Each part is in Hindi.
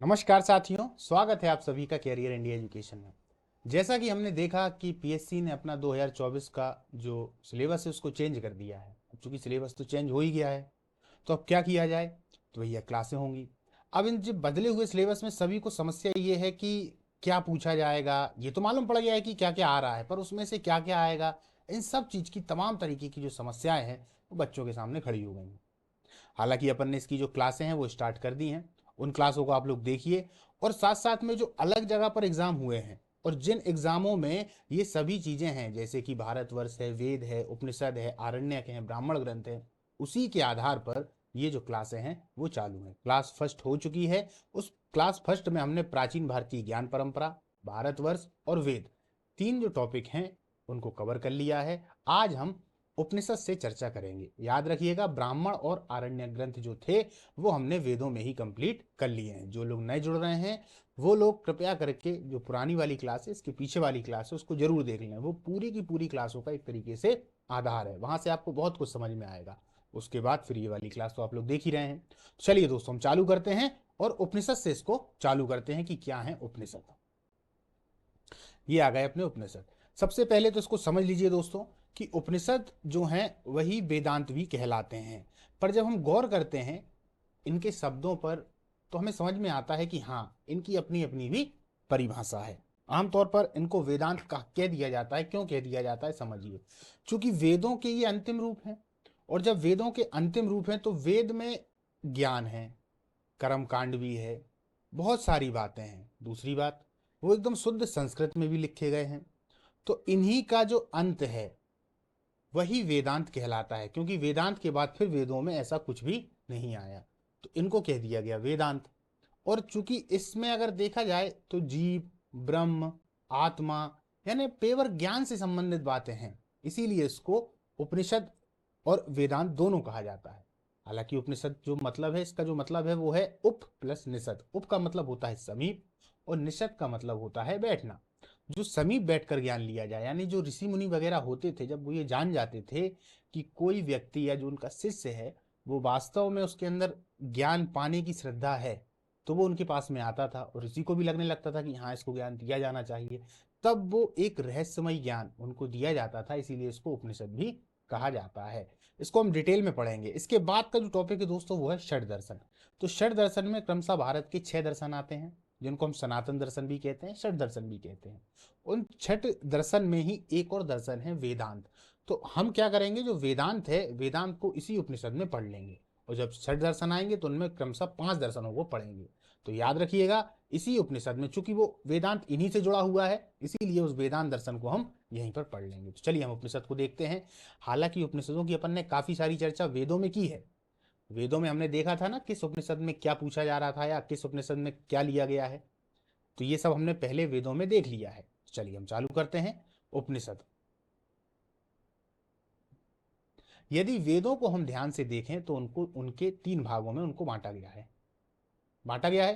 नमस्कार साथियों, स्वागत है आप सभी का कैरियर इंडिया एजुकेशन में। जैसा कि हमने देखा कि पीएससी ने अपना 2024 का जो सिलेबस है उसको चेंज कर दिया है। अब चूंकि सिलेबस तो चेंज हो ही गया है, तो अब क्या किया जाए? तो भैया क्लासें होंगी। अब इन जो बदले हुए सिलेबस में सभी को समस्या ये है कि क्या पूछा जाएगा। ये तो मालूम पड़ गया है कि क्या क्या आ रहा है, पर उसमें से क्या क्या आएगा, इन सब चीज़ की तमाम तरीके की जो समस्याएं हैं वो बच्चों के सामने खड़ी हो गई हैं। हालांकि अपन ने इसकी जो क्लासें हैं वो स्टार्ट कर दी हैं। उन क्लासों को आप लोग देखिए, और साथ साथ में जो अलग जगह पर एग्जाम हुए हैं और जिन एग्जामों में ये सभी चीजें हैं, जैसे कि भारतवर्ष है, वेद है, उपनिषद है, आरण्यक है, ब्राह्मण ग्रंथ है, उसी के आधार पर ये जो क्लासें हैं वो चालू हैं। क्लास फर्स्ट हो चुकी है। उस क्लास फर्स्ट में हमने प्राचीन भारतीय ज्ञान परंपरा, भारतवर्ष और वेद, तीन जो टॉपिक हैं उनको कवर कर लिया है। आज हम उपनिषद से चर्चा करेंगे। याद रखिएगा, ब्राह्मण और आरण्यक ग्रंथ जो थे वो हमने वेदों में ही कंप्लीट कर लिए हैं। जो लोग नए जुड़ रहे हैं वो लोग कृपया करके जो पुरानी वाली क्लास है, इसके पीछे वाली क्लास है, उसको जरूर देख लें। वो पूरी की पूरी क्लासों का एक तरीके से आधार है, वहां से आपको बहुत कुछ समझ में आएगा। उसके बाद फिर ये वाली क्लास तो आप लोग देख ही रहे हैं। चलिए दोस्तों, हम चालू करते हैं और उपनिषद से इसको चालू करते हैं कि क्या है उपनिषद। ये आ गए अपने उपनिषद। सबसे पहले तो इसको समझ लीजिए दोस्तों कि उपनिषद जो हैं वही वेदांत भी कहलाते हैं। पर जब हम गौर करते हैं इनके शब्दों पर, तो हमें समझ में आता है कि हाँ, इनकी अपनी अपनी भी परिभाषा है। आमतौर पर इनको वेदांत का कह दिया जाता है। क्यों कह दिया जाता है समझिए। क्योंकि वेदों के ये अंतिम रूप हैं, और जब वेदों के अंतिम रूप हैं तो वेद में ज्ञान है, कर्म कांड भी है, बहुत सारी बातें हैं। दूसरी बात, वो एकदम शुद्ध संस्कृत में भी लिखे गए हैं। तो इन्हीं का जो अंत है वही वेदांत कहलाता है, क्योंकि वेदांत के बाद फिर वेदों में ऐसा कुछ भी नहीं आया, तो इनको कह दिया गया वेदांत। और चूंकि इसमें अगर देखा जाए तो जीव, ब्रह्म, आत्मा, यानी पेवर ज्ञान से संबंधित बातें हैं, इसीलिए इसको उपनिषद और वेदांत दोनों कहा जाता है। हालांकि उपनिषद जो मतलब है, इसका जो मतलब है वो है उप प्लस निषद। उप का मतलब होता है समीप, और निषद का मतलब होता है बैठना। जो समीप बैठकर ज्ञान लिया जाए, यानी जो ऋषि मुनि वगैरह होते थे, जब वो ये जान जाते थे कि कोई व्यक्ति या जो उनका शिष्य है वो वास्तव में उसके अंदर ज्ञान पाने की श्रद्धा है, तो वो उनके पास में आता था और ऋषि को भी लगने लगता था कि हाँ, इसको ज्ञान दिया जाना चाहिए। तब वो एक रहस्यमय ज्ञान उनको दिया जाता था, इसीलिए इसको उपनिषद भी कहा जाता है। इसको हम डिटेल में पढ़ेंगे। इसके बाद का जो टॉपिक है दोस्तों वो है षड दर्शन। तो षड दर्शन में क्रमशः भारत के 6 दर्शन आते हैं, जिनको हम सनातन दर्शन भी कहते हैं, षड दर्शन भी कहते हैं। उन छठ दर्शन में ही एक और दर्शन है वेदांत। तो हम क्या करेंगे, जो वेदांत है, वेदांत को इसी उपनिषद में पढ़ लेंगे। और जब छठ दर्शन आएंगे तो उनमें क्रमशः 5 दर्शनों को पढ़ेंगे। तो याद रखिएगा, इसी उपनिषद में, चूंकि वो वेदांत इन्हीं से जुड़ा हुआ है, इसीलिए उस वेदांत दर्शन को हम यहीं पर पढ़ लेंगे। तो चलिए हम उपनिषद को देखते हैं। हालांकि उपनिषदों की अपन ने काफी सारी चर्चा वेदों में की है। वेदों में हमने देखा था ना किस उपनिषद में क्या पूछा जा रहा था या किस उपनिषद में क्या लिया गया है। तो ये सब हमने पहले वेदों में देख लिया है। चलिए हम चालू करते हैं उपनिषद। यदि वेदों को हम ध्यान से देखें तो उनको उनके 3 भागों में उनको बांटा गया है।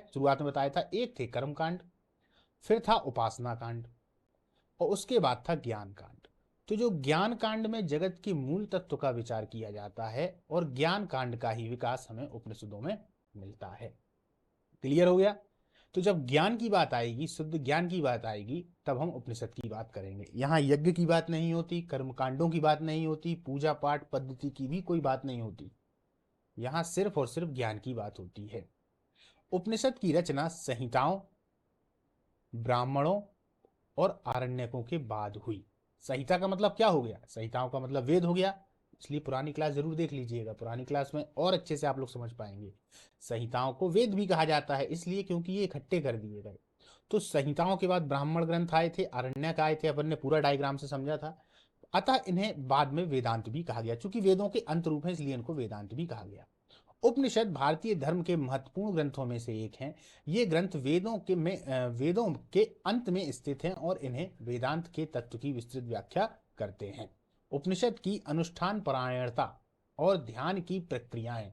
शुरुआत में बताया था, एक थे कर्म कांड, फिर था उपासना कांड, और उसके बाद था ज्ञान कांड। तो जो ज्ञान कांड में जगत के मूल तत्व का विचार किया जाता है, और ज्ञान कांड का ही विकास हमें उपनिषदों में मिलता है। क्लियर हो गया? तो जब ज्ञान की बात आएगी, शुद्ध ज्ञान की बात आएगी, तब हम उपनिषद की बात करेंगे। यहाँ यज्ञ की बात नहीं होती, कर्म कांडों की बात नहीं होती, पूजा पाठ पद्धति की भी कोई बात नहीं होती। यहाँ सिर्फ और सिर्फ ज्ञान की बात होती है। उपनिषद की रचना संहिताओं, ब्राह्मणों और आरण्यकों के बाद हुई। संहिता का मतलब क्या हो गया? संहिताओं का मतलब वेद हो गया। इसलिए पुरानी क्लास जरूर देख लीजिएगा, पुरानी क्लास में और अच्छे से आप लोग समझ पाएंगे। संहिताओं को वेद भी कहा जाता है इसलिए क्योंकि ये इकट्ठे कर दिए गए। तो संहिताओं के बाद ब्राह्मण ग्रंथ आए थे, आरण्यक आए थे, अपन ने पूरा डायग्राम से समझा था। अतः इन्हें बाद में वेदांत भी कहा गया। चूंकि वेदों के अंत रूप है इसलिए इनको वेदांत भी कहा गया। उपनिषद भारतीय धर्म के महत्वपूर्ण ग्रंथों में से एक हैं। ये ग्रंथ वेदों के अंत में स्थित हैं और इन्हें वेदांत के तत्व की विस्तृत व्याख्या करते हैं। उपनिषद की अनुष्ठान परायणता और ध्यान की प्रक्रियाएं,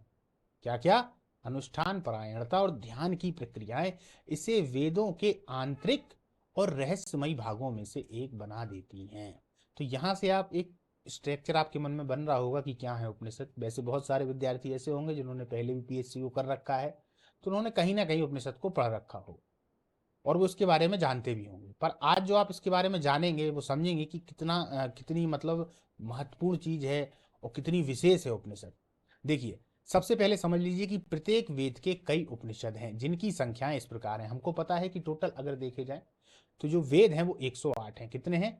क्या क्या? अनुष्ठान परायणता और ध्यान की प्रक्रियाएं इसे वेदों के आंतरिक और रहस्यमयी भागों में से एक बना देती हैं। तो यहां से आप एक स्ट्रक्चर आपके मन में बन रहा होगा कि क्या है उपनिषद। वैसे बहुत सारे विद्यार्थी ऐसे होंगे जिन्होंने पहले भी पीएचसी को कर रखा है, तो उन्होंने कहीं ना कहीं उपनिषद को पढ़ रखा हो और वो इसके बारे में जानते भी होंगे। पर आज जो आप इसके बारे में जानेंगे वो समझेंगे कि कितनी मतलब महत्वपूर्ण चीज है और कितनी विशेष है उपनिषद। देखिए, सबसे पहले समझ लीजिए कि प्रत्येक वेद के कई उपनिषद हैं जिनकी संख्याएं इस प्रकार हैं। हमको पता है कि टोटल अगर देखे जाए तो जो वेद हैं वो 108 हैं। कितने हैं?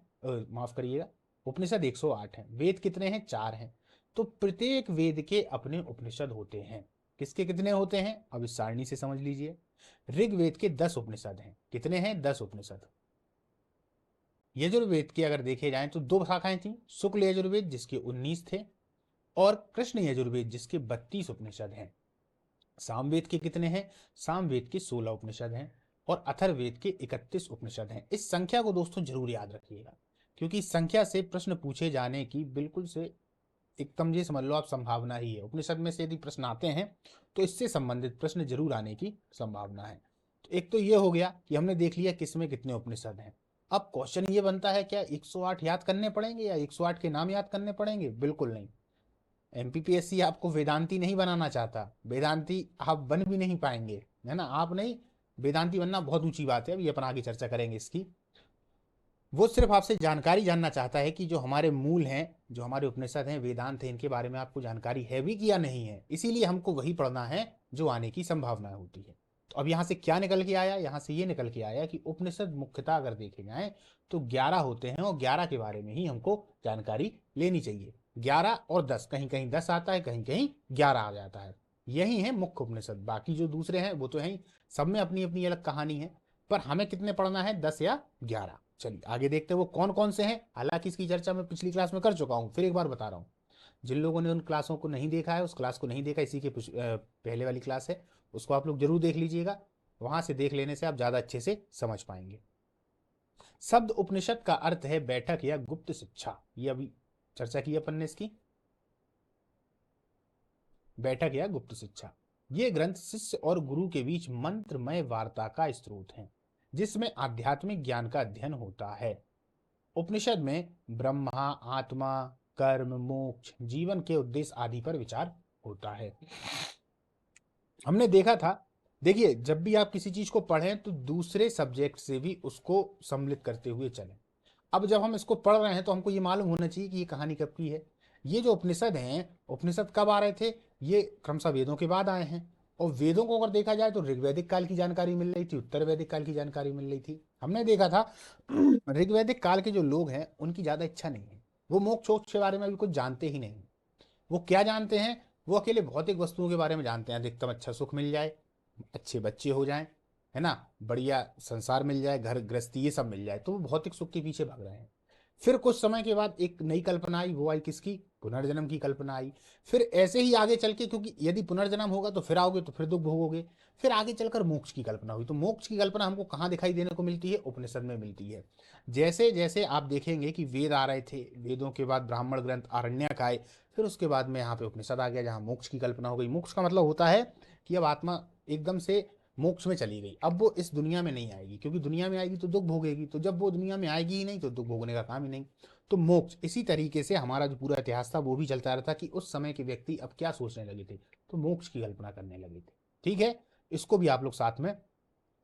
माफ करिएगा, उपनिषद 108 हैं। वेद कितने हैं? 4 हैं। तो प्रत्येक वेद के अपने उपनिषद होते हैं। किसके कितने होते हैं? अब इस सारणी से समझ लीजिए। ऋग्वेद के 10 उपनिषद हैं। कितने हैं? 10 उपनिषद। यजुर्वेद के अगर देखे जाएं तो 2 शाखाएं थी, शुक्ल यजुर्वेद जिसके 19 थे और कृष्ण यजुर्वेद जिसके 32 उपनिषद हैं। सामवेद के कितने हैं? सामवेद के 16 उपनिषद हैं और अथर्ववेद के 31 उपनिषद हैं। इस संख्या को दोस्तों जरूर याद रखिएगा, क्योंकि इस संख्या से प्रश्न पूछे जाने की बिल्कुल से एकदम ये समझ लो आप संभावना ही है। उपनिषद में से यदि प्रश्न आते हैं तो इससे संबंधित प्रश्न जरूर आने की संभावना है। तो एक तो ये हो गया कि हमने देख लिया किसमें कितने उपनिषद हैं। अब क्वेश्चन ये बनता है, क्या 108 याद करने पड़ेंगे या 108 के नाम याद करने पड़ेंगे? बिल्कुल नहीं। एमपीपीएससी आपको वेदांती नहीं बनाना चाहता, वेदांती आप बन भी नहीं पाएंगे, है ना। आप नहीं, वेदांती बनना बहुत ऊंची बात है, अभी अपन आगे चर्चा करेंगे इसकी। वो सिर्फ आपसे जानकारी जानना चाहता है कि जो हमारे मूल हैं, जो हमारे उपनिषद हैं, वेदांत है, इनके बारे में आपको जानकारी है भी कि या नहीं है। इसीलिए हमको वही पढ़ना है जो आने की संभावना होती है। तो अब यहाँ से क्या निकल के आया? यहाँ से ये निकल के आया कि उपनिषद मुख्यतः अगर देखे जाए तो 11 होते हैं और 11 के बारे में ही हमको जानकारी लेनी चाहिए। 11 और 10, कहीं कहीं 10 आता है, कहीं कहीं 11 आ जाता है। यही है मुख्य उपनिषद। बाकी जो दूसरे हैं वो तो है ही, सब में अपनी अपनी अलग कहानी है। पर हमें कितने पढ़ना है? 10 या 11। चलिए आगे देखते हैं वो कौन कौन से हैं। हालांकि इसकी चर्चा मैं पिछली क्लास में कर चुका हूं, फिर एक बार बता रहा हूं। जिन लोगों ने उन क्लासों को नहीं देखा है, उस क्लास को नहीं देखा, इसी के पहले वाली क्लास है, उसको आप लोग जरूर देख लीजिएगा। वहां से देख लेने से आप ज्यादा अच्छे से समझ पाएंगे। शब्द उपनिषद का अर्थ है बैठक या गुप्त शिक्षा। ये अभी चर्चा की अपन ने इसकी, बैठक या गुप्त शिक्षा। ये ग्रंथ शिष्य और गुरु के बीच मंत्रमय वार्ता का स्रोत है जिसमें आध्यात्मिक ज्ञान का अध्ययन होता है। उपनिषद में ब्रह्मा, आत्मा, कर्म, मोक्ष, जीवन के उद्देश्य आदि पर विचार होता है। हमने देखा था, देखिए जब भी आप किसी चीज को पढ़ें तो दूसरे सब्जेक्ट से भी उसको सम्मिलित करते हुए चलें। अब जब हम इसको पढ़ रहे हैं तो हमको ये मालूम होना चाहिए कि ये कहानी कब की है। ये जो उपनिषद हैं, उपनिषद कब आ रहे थे? ये क्रमशः वेदों के बाद आए हैं। और वेदों को अगर देखा जाए तो ऋग्वैदिक काल की जानकारी मिल रही थी, उत्तर वैदिक काल की जानकारी मिल रही थी। हमने देखा था ऋग्वैदिक काल के जो लोग हैं उनकी ज्यादा इच्छा नहीं है, वो मोक्ष वोक्ष के बारे में भी कुछ जानते ही नहीं। वो क्या जानते हैं? वो अकेले भौतिक वस्तुओं के बारे में जानते हैं। अधिकतम अच्छा सुख मिल जाए, अच्छे बच्चे हो जाएं, है ना, बढ़िया संसार मिल जाए, घर गृहस्थी ये सब मिल जाए, तो वो भौतिक सुख के पीछे भाग रहे हैं। फिर कुछ समय के बाद एक नई कल्पना आई, वो आई किसकी? पुनर्जन्म की कल्पना आई। फिर ऐसे ही आगे चल के, क्योंकि यदि पुनर्जन्म होगा तो फिर आओगे तो फिर दुख भोगोगे, फिर आगे चलकर मोक्ष की कल्पना हुई। तो मोक्ष की कल्पना हमको कहाँ दिखाई देने को मिलती है? उपनिषद में मिलती है। जैसे जैसे आप देखेंगे कि वेद आ रहे थे, वेदों के बाद ब्राह्मण ग्रंथ आरण्यक आए, फिर उसके बाद में यहाँ पे उपनिषद आ गया जहाँ मोक्ष की कल्पना हो गई। मोक्ष का मतलब होता है कि अब आत्मा एकदम से मोक्ष में चली गई, अब वो इस दुनिया में नहीं आएगी, क्योंकि दुनिया में आएगी तो दुख भोगेगी, तो जब वो दुनिया में आएगी ही नहीं तो दुख भोगने का काम ही नहीं। तो मोक्ष, इसी तरीके से हमारा जो पूरा इतिहास था वो भी चलता रहता कि उस समय के व्यक्ति अब क्या सोचने लगे थे, तो मोक्ष की कल्पना करने लगे थे। ठीक है, इसको भी आप लोग साथ में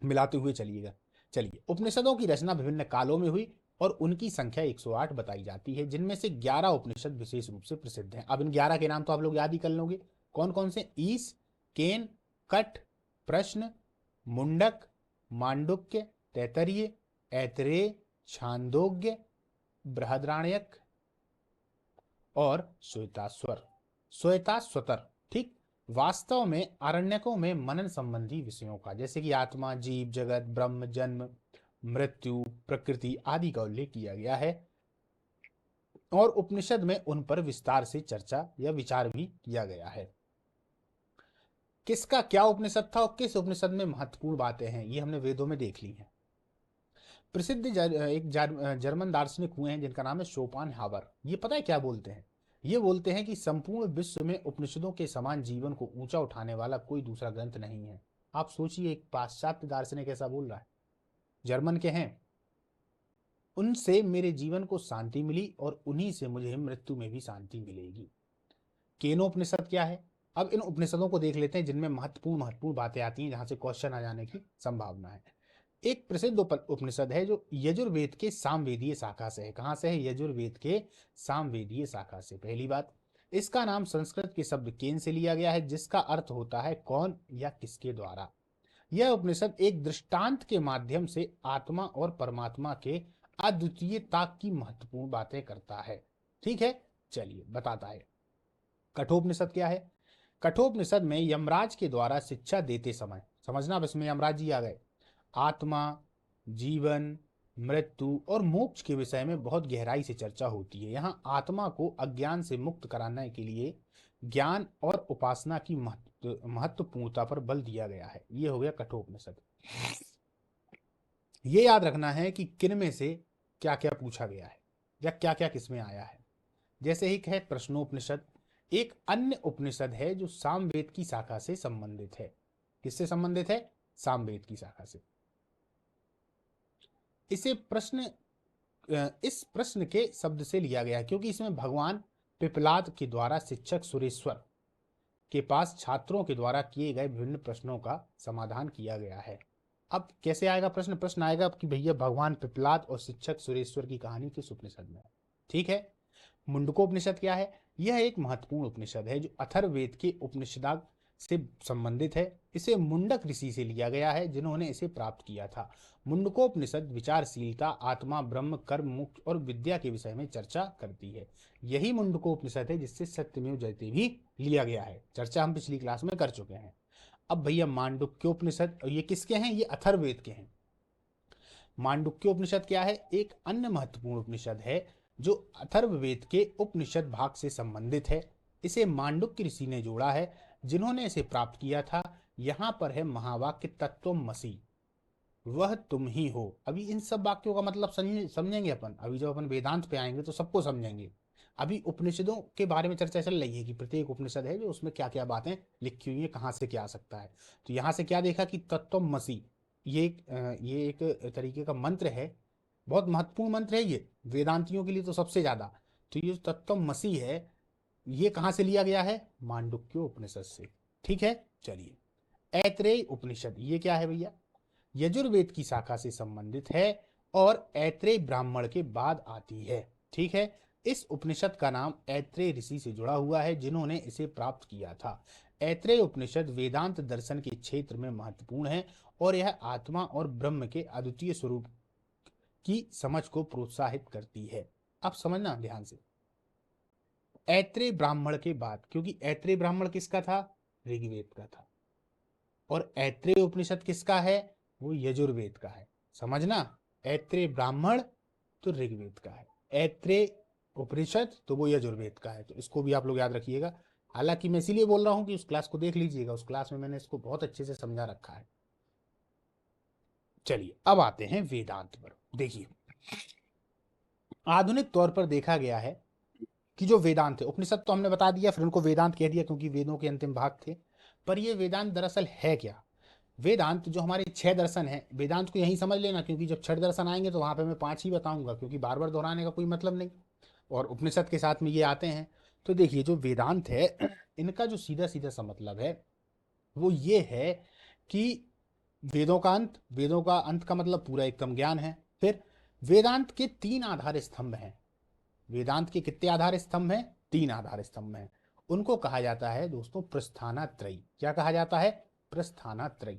मिलाते हुए चलिएगा। चलिए, उपनिषदों की रचना विभिन्न कालों में हुई और उनकी संख्या 108 बताई जाती है, जिनमें से 11 उपनिषद विशेष रूप से प्रसिद्ध हैं। अब इन 11 के नाम तो आप लोग याद ही कर लोगे, कौन कौन से? ईश, केन, कठ, प्रश्न, मुंडक, मांडुक्य, तैतरीय, ऐतरेय, छांदोग्य, बृहद्राण्यक और श्वेताश्वर, श्वेताश्वतर। ठीक, वास्तव में आरण्यकों में मनन संबंधी विषयों का, जैसे कि आत्मा, जीव, जगत, ब्रह्म, जन्म, मृत्यु, प्रकृति आदि का उल्लेख किया गया है और उपनिषद में उन पर विस्तार से चर्चा या विचार भी किया गया है। किसका क्या उपनिषद था और किस उपनिषद में महत्वपूर्ण बातें हैं, ये हमने वेदों में देख ली हैं। प्रसिद्ध जर्मन दार्शनिक हुए हैं जिनका नाम है शोपेनहावर। ये पता है क्या बोलते हैं? ये बोलते हैं कि संपूर्ण विश्व में उपनिषदों के समान जीवन को ऊंचा उठाने वाला कोई दूसरा ग्रंथ नहीं है। आप सोचिए, एक पाश्चात्य दार्शनिक ऐसा बोल रहा है, जर्मन के हैं। उनसे मेरे जीवन को शांति मिली और उन्हीं से मुझे मृत्यु में भी शांति मिलेगी। केनोपनिषद क्या है? अब इन उपनिषदों को देख लेते हैं जिनमें महत्वपूर्ण महत्वपूर्ण बातें आती हैं, जहां से क्वेश्चन आ जाने की संभावना है। एक प्रसिद्ध उपनिषद है जो यजुर्वेद के सामवेदीय शाखा से है। कहां से है? यजुर्वेद के सामवेदीय शाखा से। पहली बात, इसका नाम संस्कृत के शब्द केन से लिया गया है, जिसका अर्थ होता है कौन या किसके द्वारा। यह उपनिषद एक दृष्टांत के माध्यम से आत्मा और परमात्मा के अद्वितीयता की महत्वपूर्ण बातें करता है। ठीक है, चलिए बताता है। कठोपनिषद क्या है? कठोपनिषद में यमराज के द्वारा शिक्षा देते समय, समझना अब इसमें यमराज जी आ गए, आत्मा, जीवन, मृत्यु और मोक्ष के विषय में बहुत गहराई से चर्चा होती है। यहाँ आत्मा को अज्ञान से मुक्त कराने के लिए ज्ञान और उपासना की महत्वपूर्णता पर बल दिया गया है। ये हो गया कठोपनिषद। ये याद रखना है कि किन में से क्या क्या पूछा गया है या क्या क्या किसमें आया है। जैसे ही है प्रश्नोपनिषद, एक अन्य उपनिषद है जो सामवेद की शाखा से संबंधित है। किससे संबंधित है? सामवेद की शाखा से। इस प्रश्न के शब्द से लिया गया है क्योंकि इसमें भगवान पिपलाद के द्वारा शिक्षक सुरेश्वर के पास छात्रों के द्वारा किए गए विभिन्न प्रश्नों का समाधान किया गया है। अब कैसे आएगा प्रश्न? प्रश्न आएगा कि भैया भगवान पिपलाद और शिक्षक सुरेश्वर की कहानी किस उपनिषद में है। ठीक है, मुंडकोपनिषद क्या है? यह एक महत्वपूर्ण उपनिषद है जो अथर्ववेद के उपनिषदाग से संबंधित है। इसे मुंडक ऋषि से लिया गया है जिन्होंने इसे प्राप्त किया था। मुंडकोपनिषद विचारशीलता, आत्मा, ब्रह्म, कर्म, मोक्ष और विद्या के विषय में चर्चा करती है। यही मुंडकोपनिषद है जिससे सत्यमेव जयते भी लिया गया है। चर्चा हम पिछली क्लास में कर चुके हैं। अब भैया मांडुक्योपनिषद, ये किसके हैं? ये अथर्ववेद के हैं। मांडुक्योपनिषद क्या है? एक अन्य महत्वपूर्ण उपनिषद है जो अथर्ववेद के उपनिषद भाग से संबंधित है। इसे मांडुक्य ऋषि ने जोड़ा है जिन्होंने इसे प्राप्त किया था। यहां पर है महावाक्य तत्त्वमसि, वह तुम ही हो। अभी इन सब वाक्यों का मतलब समझेंगे अपन। अभी जब अपन वेदांत पे आएंगे तो सबको समझेंगे। अभी उपनिषदों के बारे में चर्चा चल रही है कि प्रत्येक उपनिषद है जो उसमें क्या क्या बातें लिखी हुई है, कहाँ से क्या आ सकता है। तो यहाँ से क्या देखा कि तत्त्वमसि ये एक तरीके का मंत्र है, बहुत महत्वपूर्ण मंत्र है ये वेदांतियों के लिए तो सबसे ज्यादा। तो ये तत्त्वमसि है, ये कहाँ से लिया गया है? मांडुक्यो उपनिषद से। ठीक है, चलिए। ऐत्रेय उपनिषद, ये क्या है भैया? यजुर्वेद की शाखा से संबंधित है और ऐत्रेय ब्राह्मण के बाद आती है। ठीक है, इस उपनिषद का नाम ऐत्रेय ऋषि से जुड़ा हुआ है जिन्होंने इसे प्राप्त किया था। ऐत्रेय उपनिषद वेदांत दर्शन के क्षेत्र में महत्वपूर्ण है और यह आत्मा और ब्रह्म के अद्वितीय स्वरूप की समझ को प्रोत्साहित करती है। अब समझना ध्यान से, ऐत्रेय ब्राह्मण के बाद, क्योंकि ऐत्रेय ब्राह्मण किसका था? ऋग्वेद का था। और ऐत्रेय उपनिषद किसका है? वो यजुर्वेद का है। समझना, ऐत्रेय ब्राह्मण तो ऋग्वेद का है, ऐत्रेय उपनिषद तो वो यजुर्वेद का है। तो इसको भी आप लोग याद रखिएगा। हालांकि मैं इसीलिए बोल रहा हूं कि उस क्लास को देख लीजिएगा, उस क्लास में मैंने इसको बहुत अच्छे से समझा रखा है। चलिए अब आते हैं वेदांत पर। देखिए, आधुनिक तौर पर देखा गया है कि जो वेदांत है, उपनिषद तो हमने बता दिया, फिर उनको वेदांत कह दिया क्योंकि वेदों के अंतिम भाग थे। पर ये वेदांत दरअसल है क्या? वेदांत जो हमारे 6 दर्शन हैं, वेदांत को यही समझ लेना क्योंकि जब 6 दर्शन आएंगे तो वहां पे मैं 5 ही बताऊंगा क्योंकि बार बार दोहराने का कोई मतलब नहीं, और उपनिषद के साथ में ये आते हैं। तो देखिए, जो वेदांत है इनका जो सीधा सीधा सा मतलब है वो ये है कि वेदों का अंत का मतलब पूरा एकदम ज्ञान है। फिर वेदांत के 3 आधार स्तंभ हैं। वेदांत के कितने आधार स्तंभ हैं? 3 आधार स्तंभ हैं। उनको कहा जाता है दोस्तों प्रस्थानात्रयी। क्या कहा जाता है? प्रस्थानात्रयी।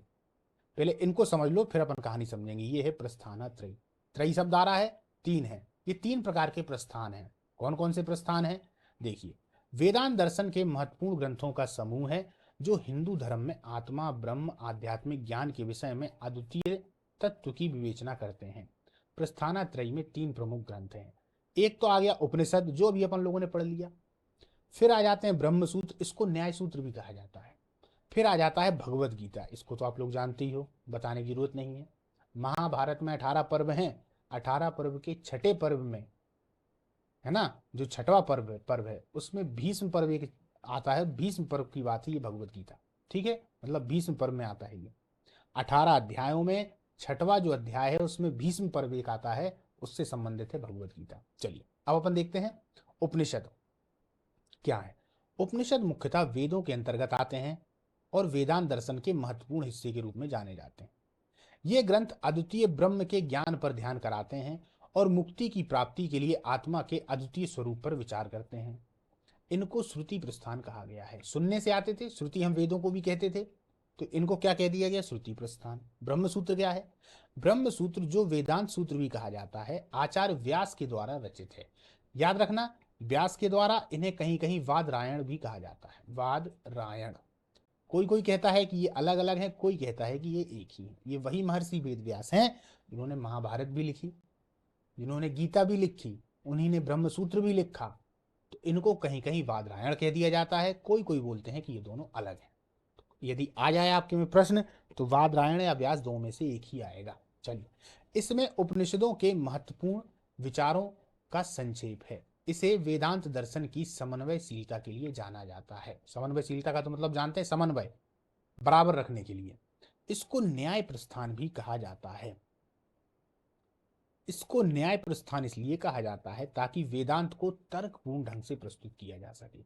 पहले इनको समझ लो फिर अपन कहानी समझेंगे। ये है प्रस्थानात्रयी। त्रयी शब्द आ रहा है, 3 है। ये 3 प्रकार के प्रस्थान हैं। कौन कौन से प्रस्थान हैं? देखिए, वेदांत दर्शन के महत्वपूर्ण ग्रंथों का समूह है जो हिंदू धर्म में आत्मा, ब्रह्म, आध्यात्मिक ज्ञान के विषय में अद्वितीय तत्व की विवेचना करते हैं। प्रस्थानात्रयी में 3 प्रमुख ग्रंथ हैं। एक तो आ गया उपनिषद जो अभी अपन लोगों ने पढ़ लिया। फिर आ जाते हैं ब्रह्म सूत्र, इसको न्याय सूत्र भी कहा जाता है। फिर आ जाता है भगवत गीता, इसको तो आप लोग जानते ही हो, बताने की जरूरत नहीं है। महाभारत में 18 पर्व हैं। 18 पर्व के छठे पर्व में, है ना, जो छठवां पर्व है उसमें भीष्म पर्व एक आता है। भीष्म पर्व की बात है ये भगवत गीता। ठीक है, मतलब भीष्म पर्व में आता है ये। 18 अध्यायों में छठवां जो अध्याय है उसमें भीष्म पर्व एक आता है, उससे संबंधित है भगवत गीता। चलिए अब अपन देखते हैं उपनिषद क्या है। उपनिषद मुख्यतः वेदों के अंतर्गत आते हैं और वेदांत दर्शन के महत्वपूर्ण हिस्से के रूप में जाने जाते हैं। ये ग्रंथ अद्वितीय ब्रह्म के ज्ञान पर ध्यान कराते हैं और मुक्ति की प्राप्ति के लिए आत्मा के अद्वितीय स्वरूप पर विचार करते हैं। इनको श्रुति प्रस्थान कहा गया है। सुनने से आते थे, श्रुति हम वेदों को भी कहते थे, तो इनको क्या कह दिया गया? श्रुति प्रस्थान। ब्रह्म सूत्र क्या है? ब्रह्म सूत्र, जो वेदांत सूत्र भी कहा जाता है, आचार्य व्यास के द्वारा रचित है। याद रखना, व्यास के द्वारा। इन्हें कहीं कहीं वाद रायण भी कहा जाता है। वाद रायण। कोई कोई कहता है कि ये अलग अलग है, कोई कहता है कि ये एक ही है। ये वही महर्षि वेद व्यास हैं जिन्होंने महाभारत भी लिखी, जिन्होंने गीता भी लिखी, उन्हीं ने ब्रह्म सूत्र भी लिखा। तो इनको कहीं कहीं वादरायण कह दिया जाता है, कोई कोई बोलते हैं कि ये दोनों अलग हैं। तो यदि आ जाए आपके में प्रश्न, तो वादरायण या व्यास दो में से एक ही आएगा। चलिए, इसमें उपनिषदों के महत्वपूर्ण विचारों का संक्षेप है। इसे वेदांत दर्शन की समन्वयशीलता के लिए जाना जाता है। समन्वयशीलता का तो मतलब जानते हैं, समन्वय बराबर रखने के लिए। इसको न्याय प्रस्थान भी कहा जाता है। इसको न्याय प्रस्थान इसलिए कहा जाता है ताकि वेदांत को तर्कपूर्ण ढंग से प्रस्तुत किया जा सके।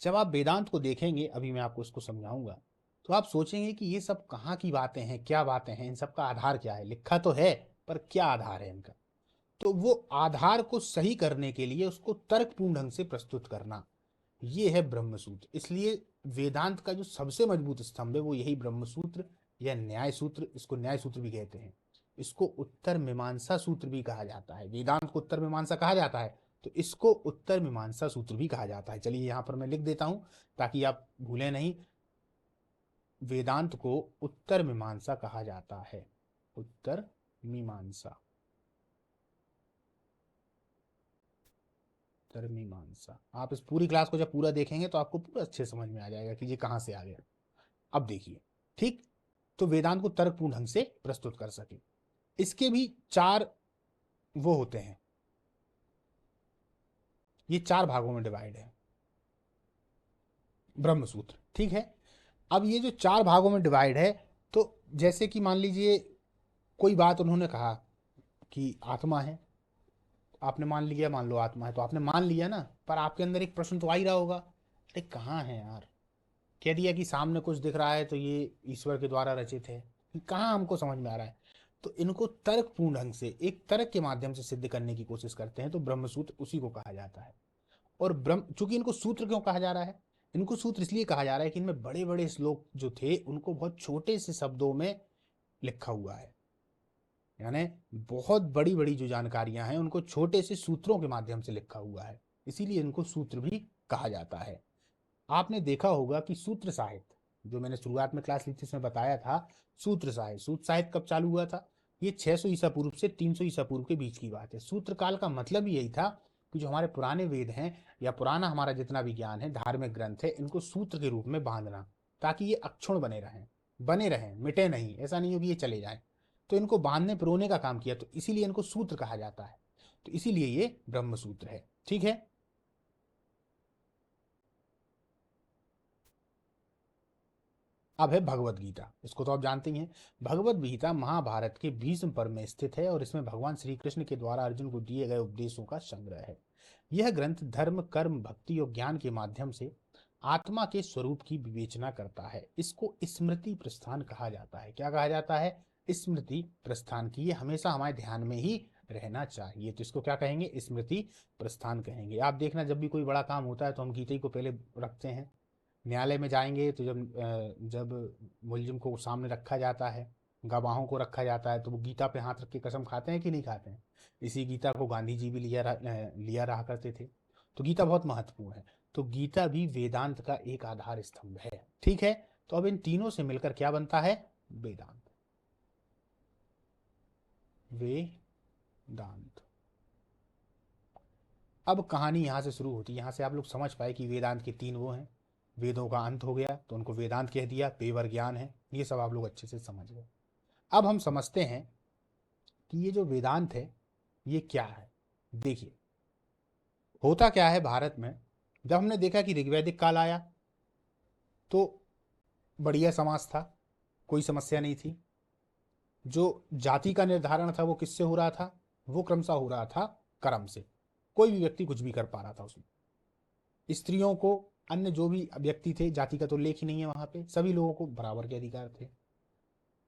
जब आप वेदांत को देखेंगे, अभी मैं आपको इसको समझाऊंगा, तो आप सोचेंगे कि ये सब कहाँ की बातें हैं, क्या बातें हैं, इन सब का आधार क्या है। लिखा तो है, पर क्या आधार है इनका? तो वो आधार को सही करने के लिए उसको तर्कपूर्ण ढंग से प्रस्तुत करना, ये है ब्रह्मसूत्र। इसलिए वेदांत का जो सबसे मजबूत स्तंभ है वो यही ब्रह्मसूत्र या न्याय सूत्र, इसको न्याय सूत्र भी कहते हैं। इसको उत्तर मीमांसा सूत्र भी कहा जाता है। वेदांत को उत्तर मीमांसा कहा जाता है, तो इसको उत्तर मीमांसा सूत्र भी कहा जाता है। चलिए यहां पर मैं लिख देता हूं ताकि आप भूलें नहीं। वेदांत को उत्तर मीमांसा कहा जाता है। उत्तर मीमांसा, उत्तर मीमांसा। आप इस पूरी क्लास को जब पूरा देखेंगे तो आपको पूरा अच्छे समझ में आ जाएगा कि ये कहां से आ गया। अब देखिए, ठीक, तो वेदांत को तर्कपूर्ण ढंग से प्रस्तुत कर सके। इसके भी चार वो होते हैं, ये चार भागों में डिवाइड है ब्रह्मसूत्र, ठीक है। अब ये जो चार भागों में डिवाइड है, तो जैसे कि मान लीजिए कोई बात उन्होंने कहा कि आत्मा है, आपने मान लिया, मान लो आत्मा है, तो आपने मान लिया ना, पर आपके अंदर एक प्रश्न तो आ ही रहा होगा, अरे कहाँ है यार? कह दिया कि सामने कुछ दिख रहा है तो ये ईश्वर के द्वारा रचित है, कहाँ हमको समझ में आ रहा है? तो इनको तर्कपूर्ण ढंग से, एक तर्क के माध्यम से सिद्ध करने की कोशिश करते हैं, तो ब्रह्मसूत्र उसी को कहा जाता है। और ब्रह्म, चूंकि इनको सूत्र क्यों कहा जा रहा है? इनको सूत्र इसलिए कहा जा रहा है कि इनमें बड़े बड़े श्लोक जो थे उनको बहुत छोटे से शब्दों में लिखा हुआ है। यानी बहुत बड़ी बड़ी जो जानकारियां हैं उनको छोटे से सूत्रों के माध्यम से लिखा हुआ है, इसीलिए इनको सूत्र भी कहा जाता है। आपने देखा होगा कि सूत्र साहित्य, जो मैंने शुरुआत में क्लास ली थी इसमें बताया था, सूत्र साहित्य कब चालू हुआ था? ये 600 ईसा पूर्व से 300 ईसा पूर्व के बीच की बात है। सूत्र काल का मतलब यही था कि जो हमारे पुराने वेद हैं या पुराना हमारा जितना भी ज्ञान है, धार्मिक ग्रंथ है, इनको सूत्र के रूप में बांधना, ताकि ये अक्षुण्ण बने रहें, मिटे नहीं, ऐसा नहीं हो कि ये चले जाए। तो इनको बांधने पिरोने का काम किया, तो इसीलिए इनको सूत्र कहा जाता है। तो इसीलिए ये ब्रह्म सूत्र है, ठीक है। अब है भगवत गीता, इसको तो आप जानते ही हैं। भगवत गीता महाभारत के भीष्म पर्व में स्थित है और इसमें भगवान श्री कृष्ण के द्वारा अर्जुन को दिए गए उपदेशों का संग्रह है। यह ग्रंथ धर्म, कर्म, भक्ति और ज्ञान के माध्यम से आत्मा के स्वरूप की विवेचना करता है। इसको स्मृति प्रस्थान कहा जाता है। क्या कहा जाता है? स्मृति प्रस्थान की। ये हमेशा हमारे ध्यान में ही रहना चाहिए। तो इसको क्या कहेंगे? स्मृति प्रस्थान कहेंगे। आप देखना, जब भी कोई बड़ा काम होता है तो हम गीता ही को पहले रखते हैं। न्यायालय में जाएंगे तो जब मुलजिम को सामने रखा जाता है, गवाहों को रखा जाता है, तो वो गीता पे हाथ रख के कसम खाते हैं कि नहीं खाते हैं? इसी गीता को गांधी जी भी लिया रहा करते थे। तो गीता बहुत महत्वपूर्ण है। तो गीता भी वेदांत का एक आधार स्तंभ है, ठीक है। तो अब इन तीनों से मिलकर क्या बनता है? वेदांत। वेदांत। अब कहानी यहाँ से शुरू होती है। यहाँ से आप लोग समझ पाए कि वेदांत के तीन वो हैं। वेदों का अंत हो गया तो उनको वेदांत कह दिया, पेवर ज्ञान है, ये सब आप लोग अच्छे से समझ गए। अब हम समझते हैं कि ये जो वेदांत है ये क्या है। देखिए, होता क्या है भारत में, जब हमने देखा कि ऋग्वैदिक काल आया तो बढ़िया समाज था, कोई समस्या नहीं थी। जो जाति का निर्धारण था वो किससे हो रहा था? वो क्रमशः हो रहा था कर्म से। कोई भी व्यक्ति कुछ भी कर पा रहा था उसमें। स्त्रियों को अन्य जो भी व्यक्ति थे, जाति का तो उल्लेख ही नहीं है वहां पे, सभी लोगों को बराबर के अधिकार थे।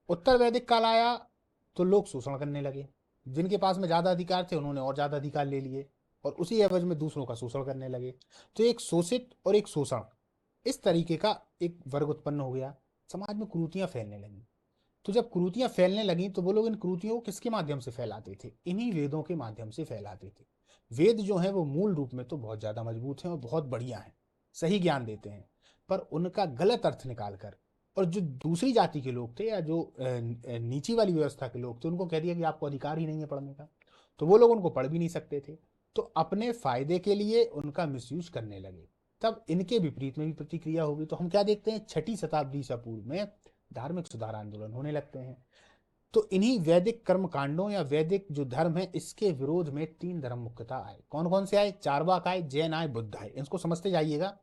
उत्तर वैदिक काल आया तो लोग शोषण करने लगे, जिनके पास में ज्यादा अधिकार थे उन्होंने और ज्यादा अधिकार ले लिए और उसी एवज में दूसरों का शोषण करने लगे। तो एक शोषित और एक शोषण, इस तरीके का एक वर्ग उत्पन्न हो गया। समाज में कुरीतियां फैलने लगी। तो जब कुरीतियां फैलने लगी तो वो लोग इन कुरीतियों को किसके माध्यम से फैलाते थे? इन्हीं वेदों के माध्यम से फैलाते थे। वेद जो है वो मूल रूप में तो बहुत ज्यादा मजबूत हैं और बहुत बढ़िया हैं, सही ज्ञान देते हैं, पर उनका गलत अर्थ निकाल कर और जो दूसरी जाति के लोग थे या जो नीची वाली व्यवस्था के लोग थे उनको कह दिया कि आपको अधिकार ही नहीं है पढ़ने का, तो वो लोग उनको पढ़ भी नहीं सकते थे। तो अपने फायदे के लिए उनका मिसयूज करने लगे। तब इनके विपरीत में भी प्रतिक्रिया होगी। तो हम क्या देखते हैं, 6ठी शताब्दी ईसा पूर्व में धार्मिक सुधार आंदोलन होने लगते हैं। तो इन्हीं वैदिक कर्म कांडों या वैदिक जो धर्म है इसके विरोध में 3 धर्म मुख्यतः आए। कौन कौन से आए? चारवाक आए, जैन आए, बुद्ध आए। इसको समझते जाइएगा।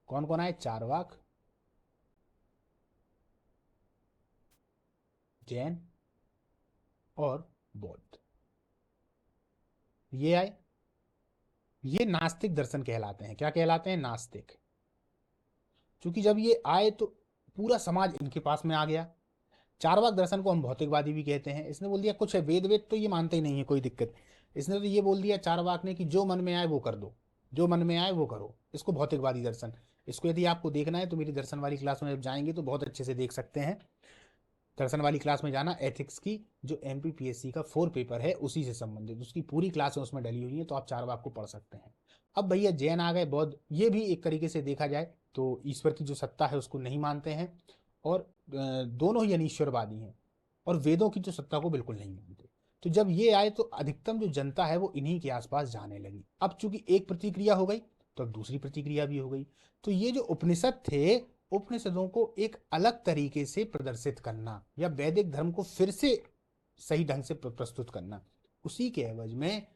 कौन कौन आए? चारवाक, जैन और बौद्ध, ये आए। ये नास्तिक दर्शन कहलाते हैं। क्या कहलाते हैं? नास्तिक। क्योंकि जब ये आए तो पूरा समाज इनके पास में आ गया। चारवाक दर्शन को हम भौतिकवादी भी कहते हैं। इसने बोल दिया कुछ है, वेद वेद तो ये मानते ही नहीं है, कोई दिक्कत। इसने तो ये बोल दिया चारवाक ने कि जो मन में आए वो कर दो, जो मन में आए वो करो। इसको भौतिकवादी दर्शन। इसको यदि आपको देखना है तो मेरी दर्शन वाली क्लास में जब जाएंगे तो बहुत अच्छे से देख सकते हैं। दर्शन वाली क्लास में जाना, एथिक्स की जो एमपीपीएससी का 4 पेपर है उसी से संबंधित उसकी पूरी क्लास है, उसमें डली हुई है, तो आप चारवाक को पढ़ सकते हैं। अब भैया जैन आ गए, बौद्ध, ये भी एक तरीके से देखा जाए तो ईश्वर की जो सत्ता है उसको नहीं मानते हैं और दोनों ही अनीश्वरवादी हैं और वेदों की जो सत्ता को बिल्कुल नहीं मानते। तो जब ये आए तो अधिकतम जो जनता है वो इन्हीं के आसपास जाने लगी। अब चूंकि एक प्रतिक्रिया हो गई तो अब दूसरी प्रतिक्रिया भी हो गई। तो ये जो उपनिषद थे, उपनिषदों को एक अलग तरीके से प्रदर्शित करना या वैदिक धर्म को फिर से सही ढंग से प्रस्तुत करना, उसी के एवज में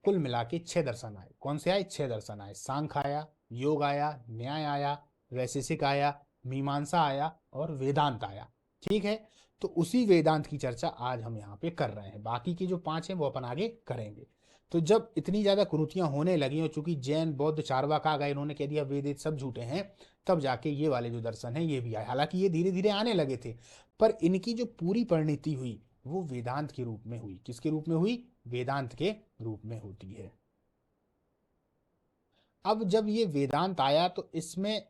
कुल मिला के 6 दर्शन आए। कौन से आए? 6 दर्शन आए। सांख्य आया, योग आया, न्याय आया, वैशेषिक आया, मीमांसा आया और वेदांत आया। ठीक है, तो उसी वेदांत की चर्चा आज हम यहाँ पे कर रहे हैं। बाकी के जो 5 हैं वो अपन आगे करेंगे। तो जब इतनी ज्यादा कुरीतियां होने लगी और चूंकि जैन बौद्ध चारवाक आ गए, इन्होंने कह दिया वेद सब झूठे हैं, तब जाके ये वाले जो दर्शन है ये भी आए। हालांकि ये धीरे धीरे आने लगे थे, पर इनकी जो पूरी परिणति हुई वो वेदांत के रूप में हुई। किसके रूप में हुई? वेदांत के रूप में होती है। अब जब ये वेदांत आया तो इसमें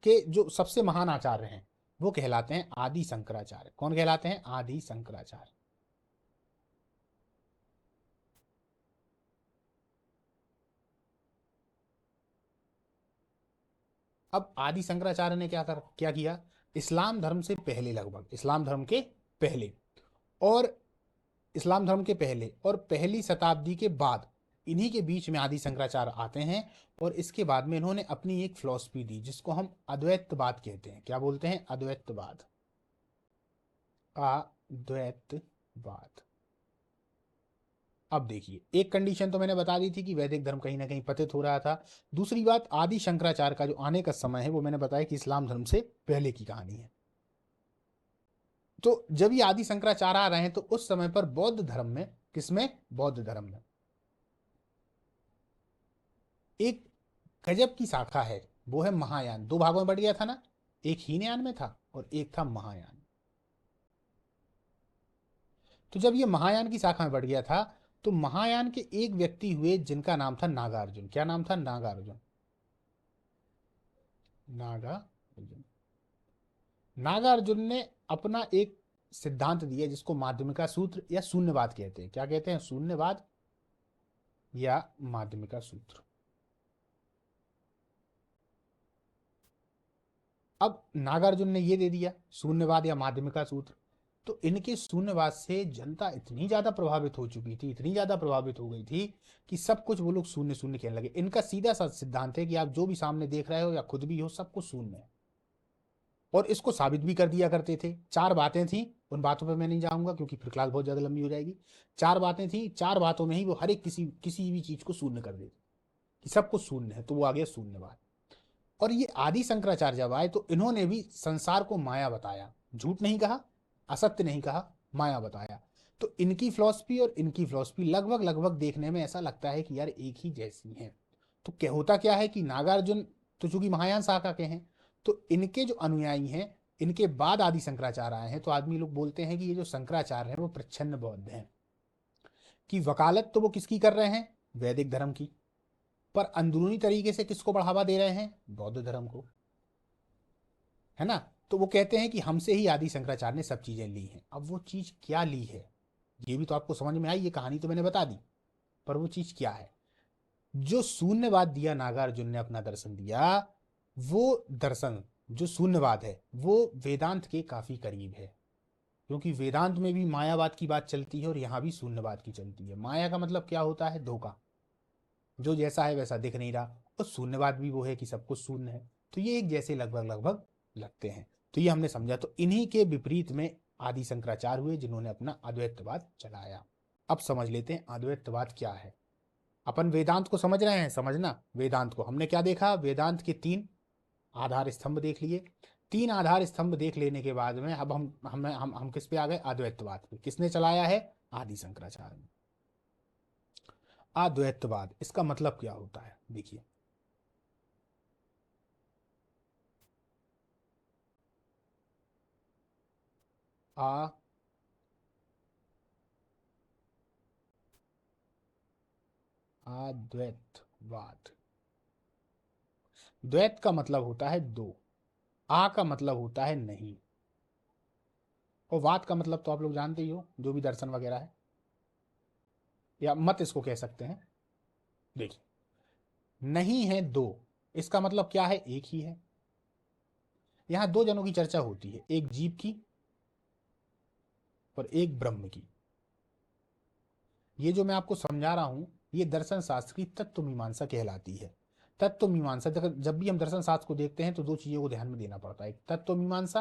के जो सबसे महान आचार्य हैं वो कहलाते हैं आदि शंकराचार्य। कौन कहलाते हैं? आदि शंकराचार्य। अब आदि शंकराचार्य ने क्या किया? इस्लाम धर्म से पहले, लगभग इस्लाम धर्म के पहले और इस्लाम धर्म के पहले और पहली शताब्दी के बाद, इन्हीं के बीच में आदि शंकराचार्य आते हैं और इसके बाद में इन्होंने अपनी एक फिलॉसफी दी जिसको हम अद्वैतवाद कहते हैं। क्या बोलते हैं? अद्वैतवाद। अद्वैतवाद। अब देखिए, एक कंडीशन तो मैंने बता दी थी कि वैदिक धर्म कहीं ना कहीं पतित हो रहा था। दूसरी बात, आदि शंकराचार्य का जो आने का समय है वो मैंने बताया कि इस्लाम धर्म से पहले की कहानी है। तो जब ये आदि शंकराचार्य आ रहे हैं तो उस समय पर बौद्ध धर्म में, किसमें? बौद्ध धर्म में एक गजब की शाखा है, वो है महायान। 2 भागों में बढ़ गया था ना, एक हीनयान में था और एक था महायान। तो जब ये महायान की शाखा में बढ़ गया था तो महायान के एक व्यक्ति हुए जिनका नाम था नागार्जुन। क्या नाम था? नागार्जुन। नागार्जुन। नागार्जुन ने अपना एक सिद्धांत दिया जिसको माध्यमिका सूत्र या शून्यवाद कहते हैं। क्या कहते हैं? शून्यवाद या माध्यमिका सूत्र। अब नागार्जुन ने ये दे दिया शून्यवाद या माध्यमिका सूत्र। तो इनके शून्यवाद से जनता इतनी ज्यादा प्रभावित हो चुकी थी, इतनी ज्यादा प्रभावित हो गई थी कि सब कुछ वो लोग शून्य शून्य कहने लगे। इनका सीधा सा सिद्धांत है कि आप जो भी सामने देख रहे हो या खुद भी हो, सब कुछ शून्य है। और इसको साबित भी कर दिया करते थे। 4 बातें थी, उन बातों पर मैं नहीं जाऊंगा क्योंकि फिर क्लास बहुत ज्यादा लंबी हो जाएगी। 4 बातें थी, 4 बातों में ही वो हर एक किसी भी चीज को शून्य कर देते कि सब कुछ शून्य है, तो वो आ गया शून्यवाद। और ये आदि शंकराचार्य जब आए तो इन्होंने भी संसार को माया बताया। झूठ नहीं कहा, असत्य नहीं कहा, माया बताया। तो इनकी फिलॉसफी और इनकी फिलॉसफी लगभग लगभग देखने में ऐसा लगता है कि यार एक ही जैसी हैं। तो क्या होता क्या है कि नागार्जुन तो चूंकि महायान शाखा के हैं, तो इनके जो अनुयायी हैं, इनके बाद आदि शंकराचार्य आए हैं, तो आदमी लोग बोलते हैं कि ये जो शंकराचार्य हैं वो प्रच्छन्न बौद्ध हैं, कि वकालत तो वो किसकी कर रहे हैं, वैदिक धर्म की, पर अंदरूनी तरीके से किसको बढ़ावा दे रहे हैं, बौद्ध धर्म को, है ना। तो वो कहते हैं कि हमसे ही आदि शंकराचार्य ने सब चीजें ली हैं। अब वो चीज क्या ली है ये भी तो आपको समझ में आई, ये कहानी तो मैंने बता दी, पर वो चीज क्या है। जो शून्यवाद दिया नागार्जुन ने, अपना दर्शन दिया, वो दर्शन जो शून्यवाद है वो वेदांत के काफी करीब है, क्योंकि वेदांत में भी मायावाद की बात चलती है और यहाँ भी शून्यवाद की चलती है। माया का मतलब क्या होता है, धोखा, जो जैसा है वैसा दिख नहीं रहा, और शून्यवाद भी वो है कि सब कुछ शून्य है। तो ये एक जैसे लगभग लगभग लगते हैं। तो ये हमने समझा। तो इन्हीं के विपरीत में आदि शंकराचार्य हुए, जिन्होंने अपना अद्वैतवाद चलाया। अब समझ लेते हैं अद्वैतवाद क्या है। अपन वेदांत को समझ रहे हैं, समझना वेदांत को। हमने क्या देखा, वेदांत के 3 आधार स्तंभ देख लिए। 3 आधार स्तंभ देख लेने के बाद में अब हम किस पे आ गए, अद्वैतवाद पे। किसने चलाया है, आदि शंकराचार्य ने। अद्वैतवाद, इसका मतलब क्या होता है, देखिए। अद्वैतवाद, द्वैत का मतलब होता है दो, आ का मतलब होता है नहीं, और वाद का मतलब तो आप लोग जानते ही हो, जो भी दर्शन वगैरह है, या मत इसको कह सकते हैं। देखिए, नहीं है दो, इसका मतलब क्या है, एक ही है। यहां 2 जनों की चर्चा होती है, एक जीव की और एक ब्रह्म की। ये जो मैं आपको समझा रहा हूं, ये दर्शन शास्त्र की तत्व मीमांसा कहलाती है। तत्व मीमांसा, जब भी हम दर्शन शास्त्र को देखते हैं तो 2 चीजों को ध्यान में देना पड़ता है, एक तत्व मीमांसा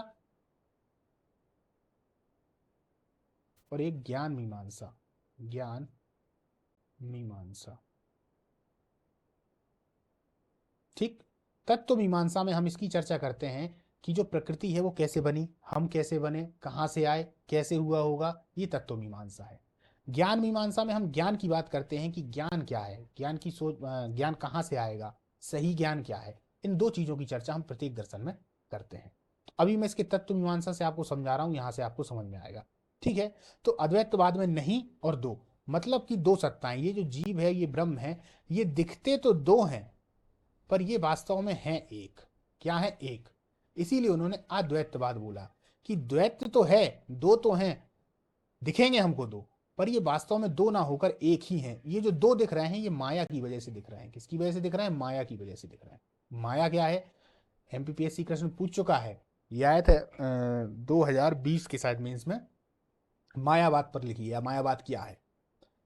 और एक ज्ञान मीमांसा। ज्ञान मीमांसा, ठीक। तत्व मीमांसा में हम इसकी चर्चा करते हैं कि जो प्रकृति है वो कैसे बनी, हम कैसे बने, कहाँ से आए, कैसे हुआ होगा, ये तत्व मीमांसा है। ज्ञान मीमांसा में हम ज्ञान की बात करते हैं कि ज्ञान क्या है, ज्ञान की सोच, ज्ञान कहाँ से आएगा, सही ज्ञान क्या है। इन 2 चीजों की चर्चा हम प्रत्येक दर्शन में करते हैं। तो अभी मैं इसके तत्व मीमांसा से आपको समझा रहा हूं, यहां से आपको समझ में आएगा, ठीक है। तो अद्वैतवाद में नहीं और दो, मतलब कि 2 सत्ताएं, ये जो जीव है, ये ब्रह्म है, ये दिखते तो 2 हैं, पर ये वास्तव में है एक। क्या है, एक। इसीलिए उन्होंने अद्वैतवाद बोला कि द्वैत तो है, 2 तो हैं, दिखेंगे हमको 2, पर ये वास्तव में 2 ना होकर एक ही हैं। ये जो 2 दिख रहे हैं, ये माया की वजह से दिख रहे हैं। किसकी वजह से दिख रहे हैं, माया की वजह से दिख रहे हैं। माया क्या है, एमपीपीएससी प्रश्न पूछ चुका है, ये आया था 2020 के शायद मेंस में। मायावाद पर लिखिए, या मायावाद क्या है।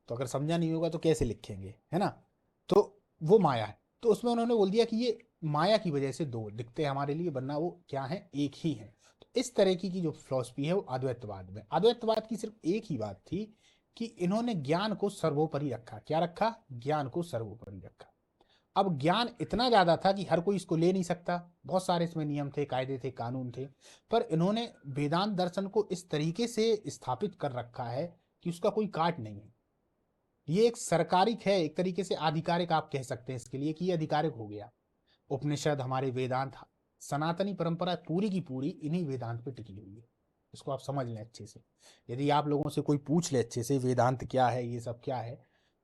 तो अगर समझा नहीं होगा तो कैसे लिखेंगे, है ना। तो वो माया है, तो उसमें उन्होंने बोल दिया कि ये माया की वजह से 2 दिखते हैं हमारे लिए, वरना वो क्या है, एक ही है। तो इस तरह की जो फिलॉसफी है वो अद्वैतवाद में। अद्वैतवाद की सिर्फ एक ही बात थी कि इन्होंने ज्ञान को सर्वोपरि रखा। क्या रखा, ज्ञान को सर्वोपरि रखा। अब ज्ञान इतना ज्यादा था कि हर कोई इसको ले नहीं सकता, बहुत सारे इसमें नियम थे, कायदे थे, कानून थे, पर इन्होंने वेदांत दर्शन को इस तरीके से स्थापित कर रखा है कि उसका कोई काट नहीं है। ये एक सरकारिक है, एक तरीके से आधिकारिक आप कह सकते हैं इसके लिए, कि ये आधिकारिक हो गया। उपनिषद, हमारे वेदांत, सनातनी परंपरा पूरी की पूरी इन्हीं वेदांत पे टिकी हुई है। इसको आप समझ लें अच्छे से। यदि आप लोगों से कोई पूछ ले अच्छे से वेदांत क्या है, ये सब क्या है,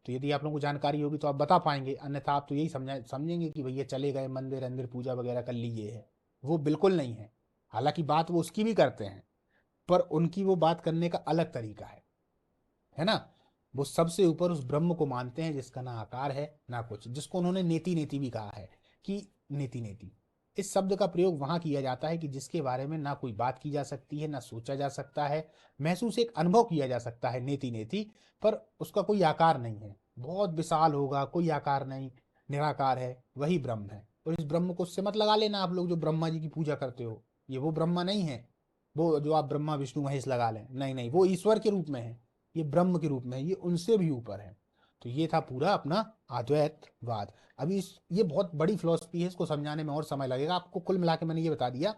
तो यदि आप लोगों को जानकारी होगी तो आप बता पाएंगे, अन्यथा आप तो यही समझेंगे कि भैया चले गए मंदिर अंदिर, पूजा वगैरह कर ली, ये है। वो बिल्कुल नहीं है। हालांकि बात वो उसकी भी करते हैं, पर उनकी वो बात करने का अलग तरीका है ना। वो सबसे ऊपर उस ब्रह्म को मानते हैं जिसका ना आकार है ना कुछ, जिसको उन्होंने नेति नेति भी कहा है कि नेति नेति, इस शब्द का प्रयोग वहां किया जाता है कि जिसके बारे में ना कोई बात की जा सकती है, ना सोचा जा सकता है, महसूस एक अनुभव किया जा सकता है, नेति नेति, पर उसका कोई आकार नहीं है। बहुत विशाल होगा, कोई आकार नहीं, निराकार है, वही ब्रह्म है। और इस ब्रह्म को उससे मत लगा लेना आप लोग जो ब्रह्मा जी की पूजा करते हो, ये वो ब्रह्मा नहीं है। वो जो आप ब्रह्मा विष्णु महेश लगा लें, नहीं नहीं, वो ईश्वर के रूप में है, ये ब्रह्म के रूप में है, ये उनसे भी ऊपर है। तो ये था पूरा अपना अद्वैतवाद। अभी ये बहुत बड़ी फिलॉसफी है, इसको समझाने में और समय लगेगा। आपको कुल मिला के मैंने ये बता दिया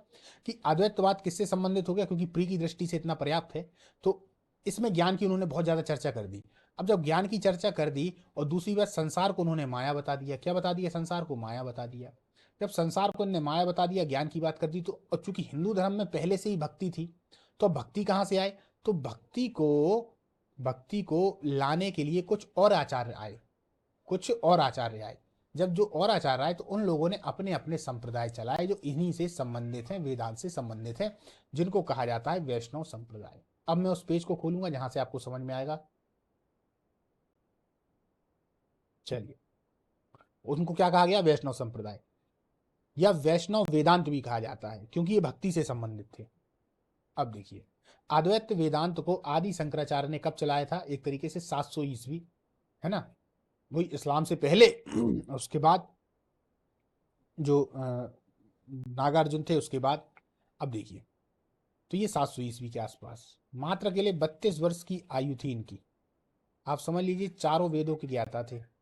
कि अद्वैतवाद किससे संबंधित हो गया, क्योंकि प्री की दृष्टि से इतना पर्याप्त है। तो इसमें ज्ञान की उन्होंने बहुत ज्यादा चर्चा कर दी। अब जब ज्ञान की चर्चा कर दी और दूसरी बात संसार को उन्होंने माया बता दिया, क्या बता दिया, संसार को माया बता दिया। जब संसार को उन्होंने माया बता दिया, ज्ञान की बात कर दी, तो और चूंकि हिंदू धर्म में पहले से ही भक्ति थी, तो अब भक्ति कहाँ से आए, तो भक्ति को लाने के लिए कुछ और आचार्य आए, कुछ और आचार्य आए। जब जो और आचार्य आए तो उन लोगों ने अपने अपने संप्रदाय चलाए जो इन्हीं से संबंधित हैं, वेदांत से संबंधित हैं, जिनको कहा जाता है वैष्णव संप्रदाय। अब मैं उस पेज को खोलूंगा जहां से आपको समझ में आएगा। चलिए, उनको क्या कहा गया, वैष्णव संप्रदाय, या वैष्णव वेदांत भी कहा जाता है, क्योंकि ये भक्ति से संबंधित थे। अब देखिए, अद्वैत वेदांत को आदि शंकराचार्य ने कब चलाया था, एक तरीके से 700 ईस्वी, है ना, वही इस्लाम से पहले। उसके बाद जो नागार्जुन थे उसके बाद। अब देखिए, तो ये 700 ईस्वी के आसपास, मात्र अकेले 32 वर्ष की आयु थी इनकी। आप समझ लीजिए चारों वेदों के ज्ञाता थे,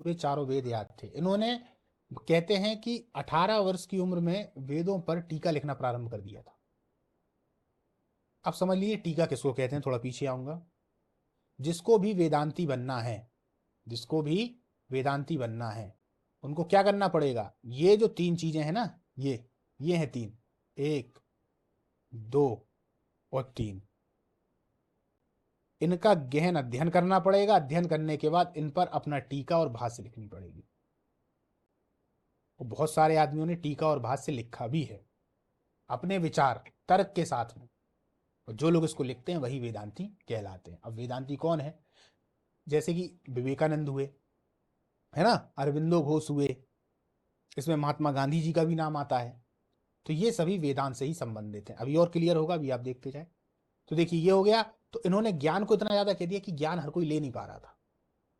पूरे चारों वेद याद थे इन्होंने। कहते हैं कि 18 वर्ष की उम्र में वेदों पर टीका लिखना प्रारंभ कर दिया था। अब समझ लीजिए टीका किसको कहते हैं, थोड़ा पीछे आऊंगा। जिसको भी वेदांती बनना है, जिसको भी वेदांती बनना है, उनको क्या करना पड़ेगा, ये जो तीन चीजें हैं ना, ये हैं तीन, एक, दो और तीन, इनका गहन अध्ययन करना पड़ेगा। अध्ययन करने के बाद इन पर अपना टीका और भाष्य लिखनी पड़ेगी। और बहुत सारे आदमियों ने टीका और भाष्य लिखा भी है, अपने विचार तर्क के साथ में। और जो लोग इसको लिखते हैं वही वेदांती कहलाते हैं। अब वेदांती कौन है, जैसे कि विवेकानंद हुए, है ना, अरविंदो घोष हुए, इसमें महात्मा गांधी जी का भी नाम आता है। तो ये सभी वेदांत से ही संबंधित हैं। अभी और क्लियर होगा, अभी आप देखते जाए। तो देखिए ये हो गया। तो इन्होंने ज्ञान को इतना ज्यादा कह दिया कि ज्ञान हर कोई ले नहीं पा रहा था,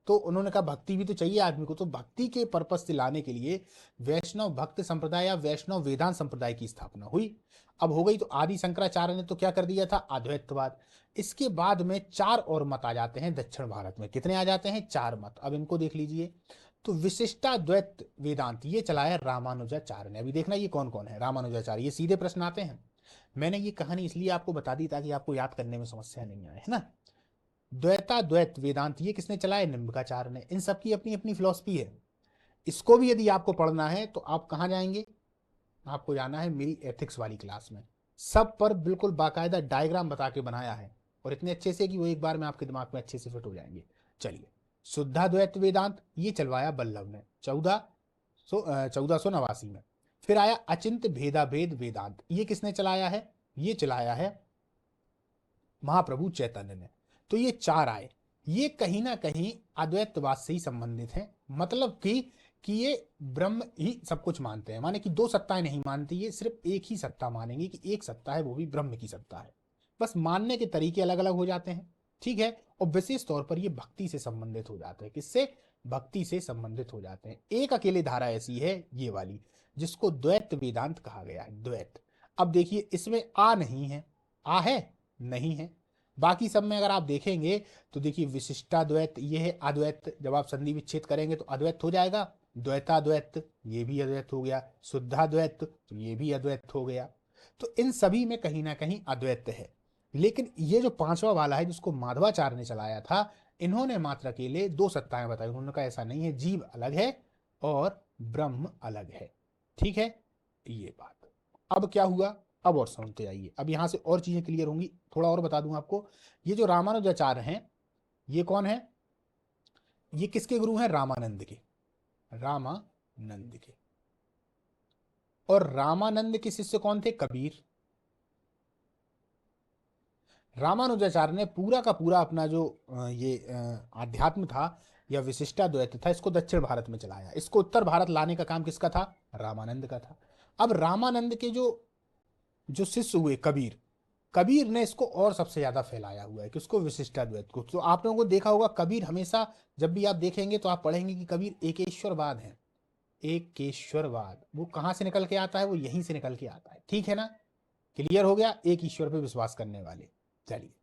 तो उन्होंने कहा भक्ति भी तो चाहिए आदमी को। तो भक्ति के पर्पस से लाने के लिए वैष्णव भक्त संप्रदाय या वैष्णव वेदांत संप्रदाय की स्थापना हुई। अब हो गई, तो आदि शंकराचार्य ने तो क्या कर दिया था, अद्वैतवाद। इसके बाद में चार और मत आ जाते हैं दक्षिण भारत में। कितने आ जाते हैं, चार मत। अब इनको देख लीजिए। तो विशिष्टाद्वैत वेदांत ये चलाया रामानुजाचार्य ने। अभी देखना ये कौन कौन है रामानुजाचार्य, ये सीधे प्रश्न आते हैं। मैंने ये कहानी इसलिए आपको बता दी ताकि आपको याद करने में समस्या नहीं आए, है ना। द्वैताद्वैत वेदांत ये किसने चलाया, निम्बकाचार्य ने। इन सबकी अपनी अपनी फिलॉसफी है। इसको भी यदि आपको पढ़ना है तो आप कहाँ जाएंगे, आपको जाना है मेरी एथिक्स वाली क्लास में। सब पर बिल्कुल बाकायदा डायग्राम बता के बनाया है, और इतने अच्छे से कि वो एक बार में आपके दिमाग में अच्छे से फिट हो जाएंगे। चलिए, शुद्धाद्वैत वेदांत ये चलवाया बल्लभ ने 1489 में। फिर आया अचिंत भेदाभेद वेदांत, ये किसने चलाया है, ये चलाया है महाप्रभु चैतन्य ने। तो ये चार आए, ये कहीं ना कहीं अद्वैतवाद से ही संबंधित हैं। मतलब कि ये ब्रह्म ही सब कुछ मानते हैं, माने कि दो सत्ताएं नहीं मानती, ये सिर्फ एक ही सत्ता मानेंगे कि एक सत्ता है, वो भी ब्रह्म की सत्ता है। बस मानने के तरीके अलग अलग हो जाते हैं, ठीक है। और विशेष तौर पर ये भक्ति से संबंधित हो जाते हैं। किससे, भक्ति से संबंधित हो जाते हैं। एक अकेले धारा ऐसी है ये वाली, जिसको द्वैत वेदांत कहा गया है, द्वैत। अब देखिए इसमें आ नहीं है, आ है नहीं है। बाकी सब में अगर आप देखेंगे तो देखिए विशिष्टाद्वैत ये है, अद्वैत जब आप संधि विच्छेद करेंगे तो अद्वैत हो जाएगा। द्वैताद्वैत ये भी अद्वैत हो गया, शुद्धाद्वैत तो ये भी अद्वैत हो गया। तो इन सभी में कहीं ना कहीं अद्वैत है। लेकिन ये जो पांचवा वाला है जिसको माधवाचार्य ने चलाया था, इन्होंने मात्र अकेले दो सत्ताएं बताई। उन्होंने कहा ऐसा नहीं है, जीव अलग है और ब्रह्म अलग है, ठीक है, ये बात। अब क्या हुआ, अब और समझते आइए। अब यहां से और चीजें क्लियर होंगी। थोड़ा और बता दूं आपको, ये जो रामानुजाचार्य हैं, ये कौन है, ये किसके गुरु हैं, रामानंद के, रामानंद के। और रामानंद के शिष्य कौन थे, कबीर। रामानुजाचार्य ने पूरा का पूरा अपना जो ये आध्यात्म था या विशिष्टाद्वैत था, इसको दक्षिण भारत में चलाया। इसको उत्तर भारत लाने का काम किसका था, रामानंद का था। अब रामानंद के जो जो शिष्य हुए कबीर, कबीर ने इसको और सबसे ज्यादा फैलाया हुआ है, किसको, विशिष्टाद्वैत को। तो आप लोगों को देखा होगा कबीर हमेशा जब भी आप देखेंगे तो आप पढ़ेंगे कि कबीर एकेश्वरवाद है। एकेश्वरवाद वो कहां से निकल के आता है, वो यहीं से निकल के आता है, ठीक है ना। क्लियर हो गया, एक ईश्वर पे विश्वास करने वाले। चलिए,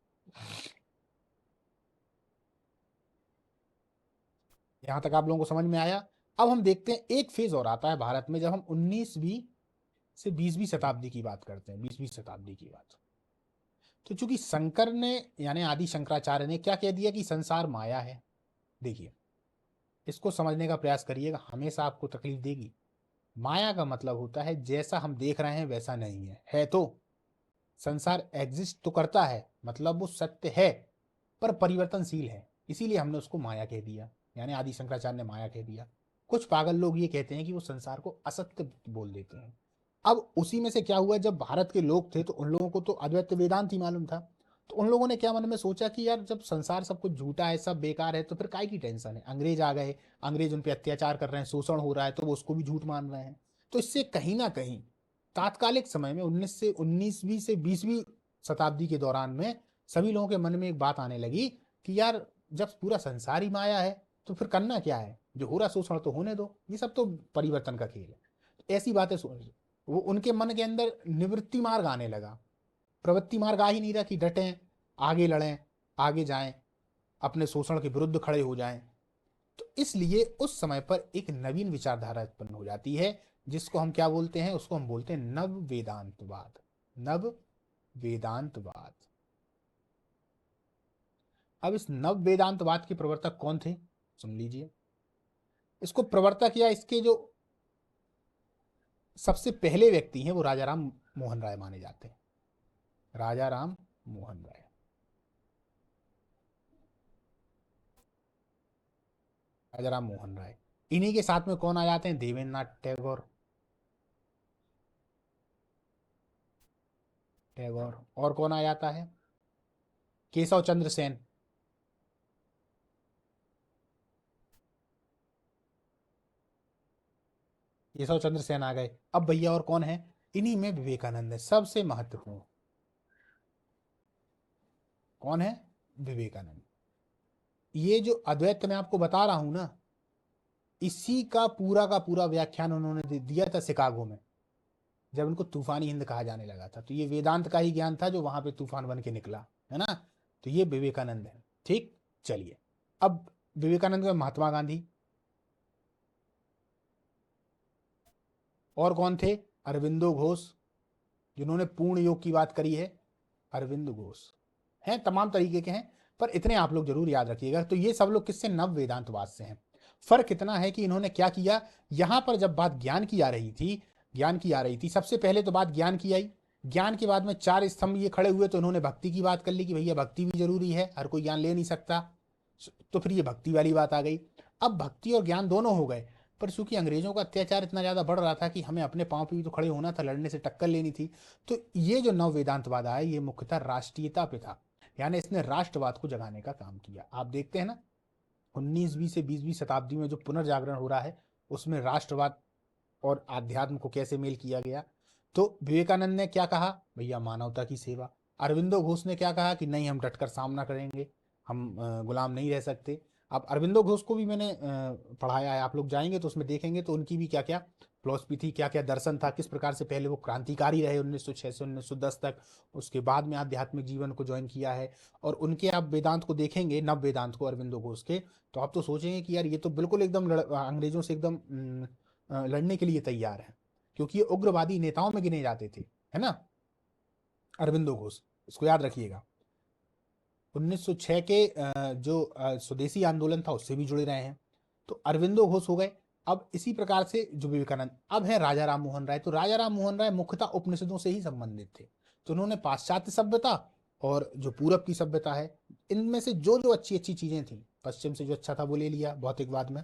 यहां तक आप लोगों को समझ में आया। अब हम देखते हैं एक फेज और आता है भारत में, जब हम 19वीं से 20वीं शताब्दी की बात करते हैं, 20वीं शताब्दी की बात। तो चूंकि शंकर ने यानी आदि शंकराचार्य ने क्या कह दिया कि संसार माया है। देखिए, इसको समझने का प्रयास करिएगा, हमेशा आपको तकलीफ देगी। माया का मतलब होता है जैसा हम देख रहे हैं वैसा नहीं है तो संसार एग्जिस्ट तो करता है, मतलब वो सत्य है पर परिवर्तनशील है, इसीलिए हमने उसको माया कह दिया, यानी आदि शंकराचार्य ने माया कह दिया। कुछ पागल लोग ये कहते हैं कि वो संसार को असत्य बोल देते हैं। अब उसी में से क्या हुआ, जब भारत के लोग थे तो उन लोगों को तो अद्वैत वेदांत ही मालूम था। तो उन लोगों ने क्या मन में सोचा कि यार जब संसार सब कुछ झूठा है, सब बेकार है, तो फिर काय की टेंशन है। अंग्रेज आ गए, अंग्रेज उन पे अत्याचार कर रहे हैं, शोषण हो रहा है, तो वो उसको भी झूठ मान रहे हैं। तो इससे कहीं ना कहीं तात्कालिक समय में 19वीं से 20वीं शताब्दी के दौरान में सभी लोगों के मन में एक बात आने लगी कि यार जब पूरा संसार ही माया है तो फिर करना क्या है, जो हो रहा शोषण तो होने दो, ये सब तो परिवर्तन का खेल है। ऐसी बातें सुन, वो उनके मन के अंदर निवृत्ति मार्ग आने लगा, प्रवृत्ति मार्ग आ ही नहीं रहा कि डटें, आगे लड़ें, आगे जाएं, अपने शोषण के विरुद्ध खड़े हो जाएं। तो इसलिए उस समय पर एक नवीन विचारधारा उत्पन्न हो जाती है, जिसको हम क्या बोलते हैं, उसको हम बोलते हैं नव वेदांतवाद। नव वेदांतवाद। अब इस नव वेदांतवाद के प्रवर्तक कौन थे, सुन लीजिए। इसको प्रवर्तक या इसके जो सबसे पहले व्यक्ति हैं वो राजा राम मोहन राय माने जाते हैं। राजा राम मोहन राय। राजा राम मोहन राय। इन्हीं के साथ में कौन आ जाते हैं, देवेंद्रनाथ टैगोर। टैगोर। और कौन आ जाता है, केशव चंद्र सेन। केशव चंद्र सेन आ गए। अब भैया और कौन है, इन्हीं में विवेकानंद है, सबसे महत्वपूर्ण। कौन है, विवेकानंद। ये जो अद्वैत मैं आपको बता रहा हूं ना, इसी का पूरा व्याख्यान उन्होंने दिया था शिकागो में, जब उनको तूफानी हिंद कहा जाने लगा था। तो ये वेदांत का ही ज्ञान था जो वहां पे तूफान बन के निकला, है ना। तो ये विवेकानंद है। ठीक, चलिए। अब विवेकानंद में महात्मा गांधी। और कौन थे, अरविंदो घोष, जिन्होंने पूर्ण योग की बात करी है। अरविंद घोष हैं, तमाम तरीके के हैं, पर इतने आप लोग जरूर याद रखिएगा। तो ये सब लोग किससे, नव वेदांतवाद से हैं। फर्क इतना है कि इन्होंने क्या किया, यहां पर जब बात ज्ञान की आ रही थी, ज्ञान की आ रही थी, सबसे पहले तो बात ज्ञान की आई। ज्ञान के बाद में चार स्तंभ ये खड़े हुए, तो इन्होंने भक्ति की बात कर ली कि भैया भक्ति भी जरूरी है, हर कोई ज्ञान ले नहीं सकता। तो फिर ये भक्ति वाली बात आ गई। अब भक्ति और ज्ञान दोनों हो गए, पर चूंकि अंग्रेजों का अत्याचार इतना ज्यादा बढ़ रहा था कि हमें अपने पांव पे भी तो खड़े होना था, लड़ने से टक्कर लेनी थी। तो ये जो नव वेदांतवाद आया, ये मुख्यतः राष्ट्रीयता पे था, यानी इसने राष्ट्रवाद को जगाने का काम किया। आप देखते हैं ना, 19वीं से 20वीं शताब्दी में जो पुनर्जागरण हो रहा है, उसमें राष्ट्रवाद और आध्यात्म को कैसे मेल किया गया। तो विवेकानंद ने क्या कहा, भैया मानवता की सेवा। अरविंदो घोष ने क्या कहा कि नहीं, हम डटकर सामना करेंगे, हम गुलाम नहीं रह सकते। अब अरविंदो घोष को भी मैंने पढ़ाया है, आप लोग जाएंगे तो उसमें देखेंगे तो उनकी भी क्या क्या फिलॉसफी थी, क्या क्या दर्शन था, किस प्रकार से पहले वो क्रांतिकारी रहे 1906 से 1910 तक, उसके बाद में आध्यात्मिक जीवन को ज्वाइन किया है। और उनके आप वेदांत को देखेंगे, नव वेदांत को अरविंदो घोष के, तो आप तो सोचेंगे कि यार ये तो बिल्कुल एकदम अंग्रेजों से एकदम लड़ने के लिए तैयार है, क्योंकि ये उग्रवादी नेताओं में गिने जाते थे, है ना, अरविंदो घोष। इसको याद रखिएगा। 1906 के जो स्वदेशी आंदोलन था उससे भी जुड़े रहे हैं। तो अरविंदो घोष हो गए। अब इसी प्रकार से जो विवेकानंद, अब है राजा राम मोहन राय। तो राजा राम मोहन राय मुख्यतः उपनिषदों से ही संबंधित थे। तो उन्होंने पाश्चात्य सभ्यता और जो पूरब की सभ्यता है, इनमें से जो जो अच्छी अच्छी चीजें थी, पश्चिम से जो अच्छा था वो ले लिया भौतिकवाद में,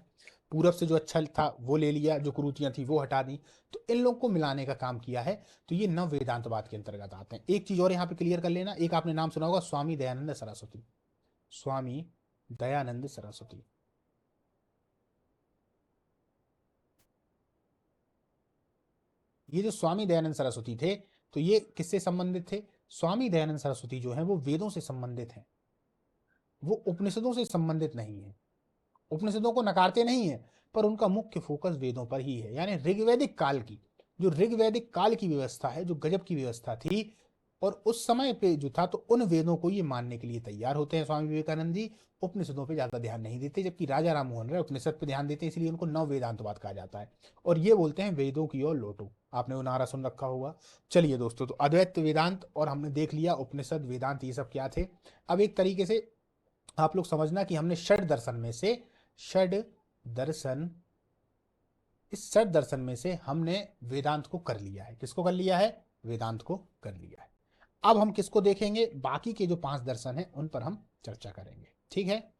पूरब से जो अच्छा था वो ले लिया, जो कुरीतियां थी वो हटा दी, तो इन लोग को मिलाने का काम किया है। तो ये नव वेदांतवाद के अंतर्गत आते हैं। एक चीज और यहाँ पे क्लियर कर लेना, एक आपने नाम सुना होगा, स्वामी दयानंद सरस्वती। स्वामी दयानंद सरस्वती। ये जो स्वामी दयानंद सरस्वती थे, तो ये किससे संबंधित थे, स्वामी दयानंद सरस्वती जो है वो वेदों से संबंधित हैं, वो उपनिषदों से संबंधित नहीं है। उपनिषदों को नकारते नहीं है, पर उनका मुख्य फोकस वेदों पर ही है। यानी ऋग्वैदिक काल की, जो ऋग्वैदिक काल की व्यवस्था है, जो गजब की व्यवस्था थी, और उस समय पे जो था, तो उन वेदों को ये मानने के लिए तैयार होते हैं स्वामी विवेकानंद जी। उपनिषदों पे ज्यादा ध्यान नहीं देते, जबकि राजा राम मोहन राय उपनिषद पे ध्यान देते हैं, इसलिए उनको नव वेदांतवाद कहा जाता है। और ये बोलते हैं वेदों की ओर लौटो, आपने वो नारा सुन रखा होगा। चलिए दोस्तों, तो अद्वैत वेदांत और हमने देख लिया उपनिषद वेदांत ये सब क्या थे। अब एक तरीके से आप लोग समझना कि हमने षड दर्शन में से षड दर्शन इस षड दर्शन में से हमने वेदांत को कर लिया है। किसको कर लिया है? वेदांत को कर लिया है। अब हम किसको देखेंगे? बाकी के जो 5 दर्शन हैं उन पर हम चर्चा करेंगे। ठीक है,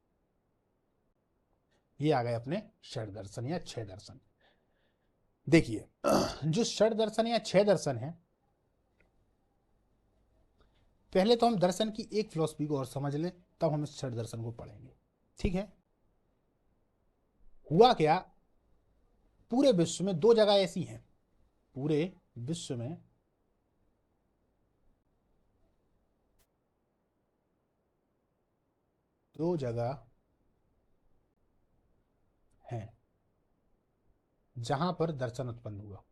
ये आ गए अपने षड दर्शन या 6 दर्शन। देखिए जो षड दर्शन या 6 दर्शन है, पहले तो हम दर्शन की एक फिलॉसफी को और समझ लें, तब हम इस षड दर्शन को पढ़ेंगे। ठीक है, हुआ क्या, पूरे विश्व में 2 जगह ऐसी हैं, पूरे विश्व में 2 जगह हैं जहां पर दर्शन उत्पन्न हुआ,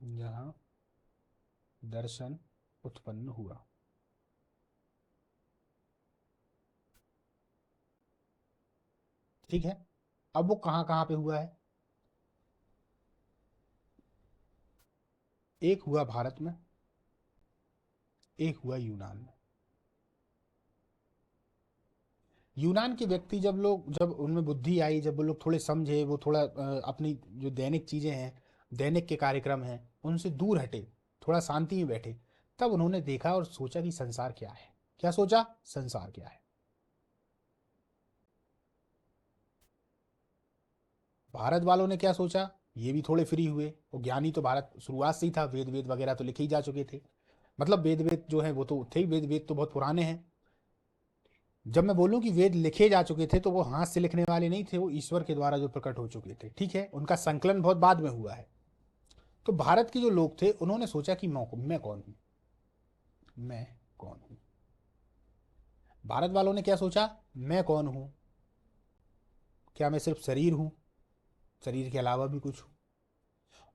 जहां दर्शन उत्पन्न हुआ। ठीक है, अब वो कहां कहां पे हुआ है? एक हुआ भारत में, एक हुआ यूनान में। यूनान के व्यक्ति जब उनमें बुद्धि आई, जब वो लोग थोड़े समझे, वो थोड़ा अपनी जो दैनिक चीजें हैं, दैनिक के कार्यक्रम हैं, उनसे दूर हटे, थोड़ा शांति में बैठे, तब उन्होंने देखा और सोचा कि संसार क्या है। क्या सोचा? संसार क्या है। भारत वालों ने क्या सोचा? ये भी थोड़े फ्री हुए, और ज्ञानी तो भारत शुरुआत से ही था, वेद वेद वगैरह तो लिखे ही जा चुके थे। मतलब वेद वेद जो है वो तो थे ही, वेद वेद तो बहुत पुराने हैं। जब मैं बोलूं कि वेद लिखे जा चुके थे, तो वो हाथ से लिखने वाले नहीं थे, वो ईश्वर के द्वारा जो प्रकट हो चुके थे। ठीक है, उनका संकलन बहुत बाद में हुआ है। तो भारत के जो लोग थे उन्होंने सोचा कि मैं कौन हूं, मैं कौन हूं। भारत वालों ने क्या सोचा? मैं कौन हूं, क्या मैं सिर्फ शरीर हूं, शरीर के अलावा भी कुछ हूं।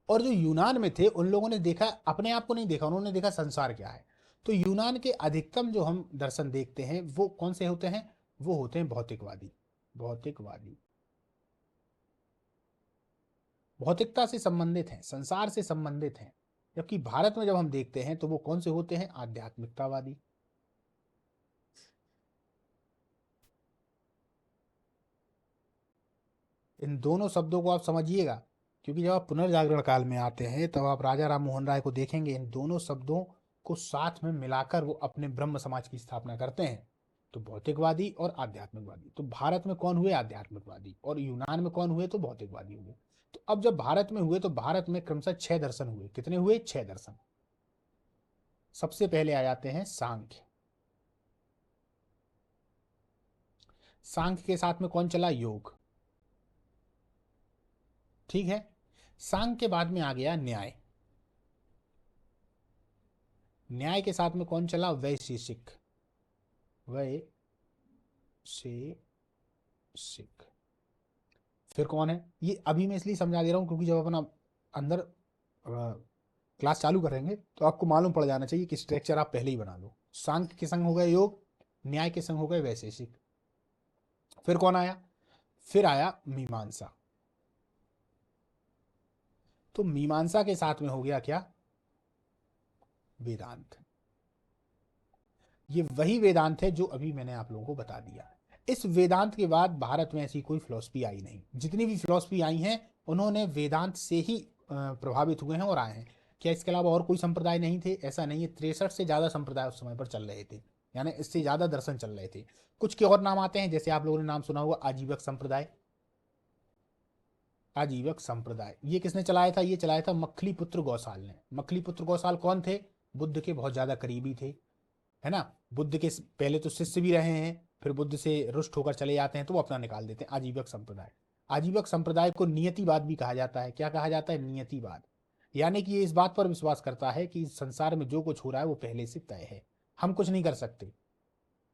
और जो यूनान में थे उन लोगों ने देखा, अपने आप को नहीं देखा, उन्होंने देखा संसार क्या है। तो यूनान के अधिकतम जो हम दर्शन देखते हैं वो कौन से होते हैं? वो होते हैं भौतिकवादी। भौतिकवादी भौतिकता से संबंधित हैं, संसार से संबंधित हैं। जबकि भारत में जब हम देखते हैं तो वो कौन से होते हैं? आध्यात्मिकतावादी। इन दोनों शब्दों को आप समझिएगा, क्योंकि जब आप पुनर्जागरण काल में आते हैं तब आप राजा राम मोहन राय को देखेंगे, इन दोनों शब्दों को साथ में मिलाकर वो अपने ब्रह्म समाज की स्थापना करते हैं। तो भौतिकवादी और आध्यात्मिकवादी, तो भारत में कौन हुए? आध्यात्मिकवादी। और यूनान में कौन हुए? तो भौतिकवादी हुए। तो अब जब भारत में हुए तो भारत में क्रमशः 6 दर्शन हुए। कितने हुए? 6 दर्शन। सबसे पहले आ जाते हैं सांख्य। सांख्य के साथ में कौन चला? योग। ठीक है, सांख्य के बाद में आ गया न्याय। न्याय के साथ में कौन चला? वैशेषिक। वैशेषिक। फिर कौन है? ये अभी मैं इसलिए समझा दे रहा हूं क्योंकि जब अपना अंदर क्लास चालू करेंगे तो आपको मालूम पड़ जाना चाहिए कि स्ट्रक्चर आप पहले ही बना लो। सांख्य के संग हो गए योग, न्याय के संग हो गए वैशेषिक। फिर कौन आया? फिर आया मीमांसा। तो मीमांसा के साथ में हो गया क्या? वेदांत। ये वही वेदांत है जो अभी मैंने आप लोगों को बता दिया। इस वेदांत के बाद भारत में ऐसी कोई फिलॉसफी आई नहीं। जितनी भी फिलॉसफी आई हैं उन्होंने वेदांत से ही प्रभावित हुए हैं और आए हैं। क्या इसके अलावा और कोई संप्रदाय नहीं थे? ऐसा नहीं है, 63 से ज़्यादा संप्रदाय उस समय पर चल रहे थे, यानी इससे ज़्यादा दर्शन चल रहे थे। कुछ के और नाम आते हैं, जैसे आप लोगों ने नाम सुना होगा आजीवक संप्रदाय। आजीवक संप्रदाय ये किसने चलाया था? ये चलाया था मखली पुत्र गौसाल ने। मखली पुत्र गौसाल कौन थे? बुद्ध के बहुत ज़्यादा करीबी थे, है ना। बुद्ध के पहले तो शिष्य भी रहे हैं, फिर बुद्ध से रुष्ट होकर चले जाते हैं तो वो अपना निकाल देते हैं। आजीवक संप्रदाय। आजीवक संप्रदाय को नियतिवाद भी कहा जाता है। क्या कहा जाता है? नियतिवाद। यानी कि ये इस बात पर विश्वास करता है कि इस संसार में जो कुछ हो रहा है वो पहले से तय है, हम कुछ नहीं कर सकते,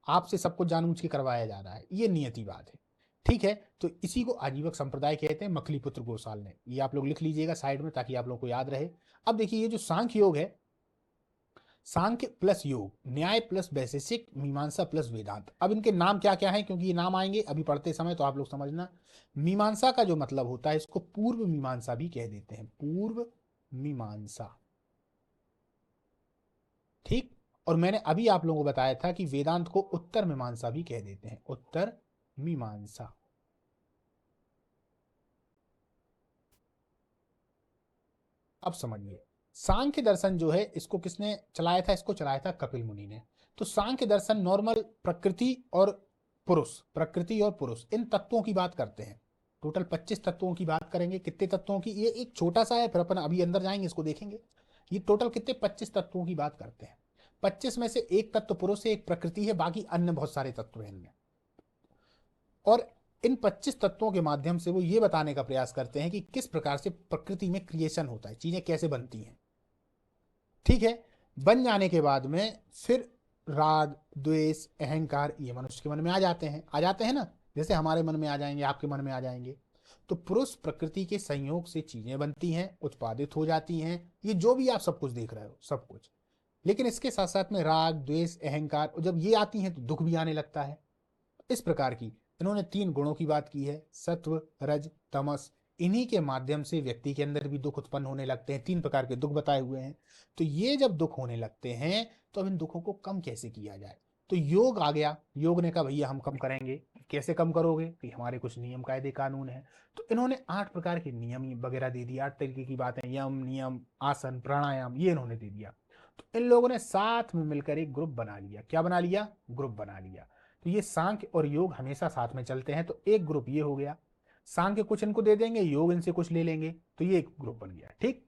आपसे सब कुछ जानबूझ के करवाया जा रहा है, ये नियतिवाद है। ठीक है, तो इसी को आजीवक संप्रदाय कहते हैं, मखलीपुत्र गोसाल ने। ये आप लोग लिख लीजिएगा साइड में ताकि आप लोगों को याद रहे। अब देखिए, ये जो सांख्य योग है, सांख्य प्लस योग, न्याय प्लस वैशेषिक, मीमांसा प्लस वेदांत। अब इनके नाम क्या क्या हैं, क्योंकि ये नाम आएंगे अभी पढ़ते समय तो आप लोग समझना। मीमांसा का जो मतलब होता है, इसको पूर्व मीमांसा भी कह देते हैं, पूर्व मीमांसा, ठीक। और मैंने अभी आप लोगों को बताया था कि वेदांत को उत्तर मीमांसा भी कह देते हैं, उत्तर मीमांसा। अब समझिए, सांख्य दर्शन जो है इसको किसने चलाया था, इसको चलाया था कपिल मुनि ने। तो सांख्य दर्शन नॉर्मल प्रकृति और पुरुष, प्रकृति और पुरुष इन तत्वों की बात करते हैं। टोटल 25 तत्वों की बात करेंगे। कितने तत्वों की, ये एक छोटा सा है, फिर अपन अभी अंदर जाएंगे इसको देखेंगे। ये टोटल कितने, 25 तत्वों की बात करते हैं। 25 में से एक तत्व पुरुष है, एक प्रकृति है, बाकी अन्य बहुत सारे तत्व हैं इनमें। और इन 25 तत्वों के माध्यम से वो ये बताने का प्रयास करते हैं कि किस प्रकार से प्रकृति में क्रिएशन होता है, चीजें कैसे बनती हैं, ठीक है। बन जाने के बाद में फिर राग द्वेष अहंकार ये मनुष्य के मन में आ जाते हैं ना, जैसे हमारे मन में आ जाएंगे, आपके मन में आ जाएंगे। तो पुरुष प्रकृति के संयोग से चीजें बनती हैं, उत्पादित हो जाती हैं, ये जो भी आप सब कुछ देख रहे हो सब कुछ। लेकिन इसके साथ साथ में राग द्वेष अहंकार जब ये आती हैं तो दुख भी आने लगता है। इस प्रकार की इन्होंने 3 गुणों की बात की है, सत्व रज तमस। इन्हीं के माध्यम से व्यक्ति के अंदर भी दुख उत्पन्न होने लगते हैं। 3 प्रकार के दुख बताए हुए हैं। तो ये जब दुख होने लगते हैं तो अब इन दुखों को कम कैसे किया जाए, तो योग आ गया। योग ने कहा भैया हम कम करेंगे। कैसे कम करोगे, कि हमारे कुछ नियम कायदे कानून है। तो इन्होंने 8 प्रकार के नियम वगैरह दे दिए, 8 तरीके की बातें, यम नियम आसन प्राणायाम ये इन्होंने दे दिया। तो इन लोगों ने साथ में मिलकर एक ग्रुप बना लिया। क्या बना लिया, ग्रुप बना लिया। तो ये सांख्य और योग हमेशा साथ में चलते हैं, तो एक ग्रुप ये हो गया। सांख्य कुछ इनको दे देंगे, योग इनसे कुछ ले लेंगे, तो ये एक ग्रुप बन गया, ठीक।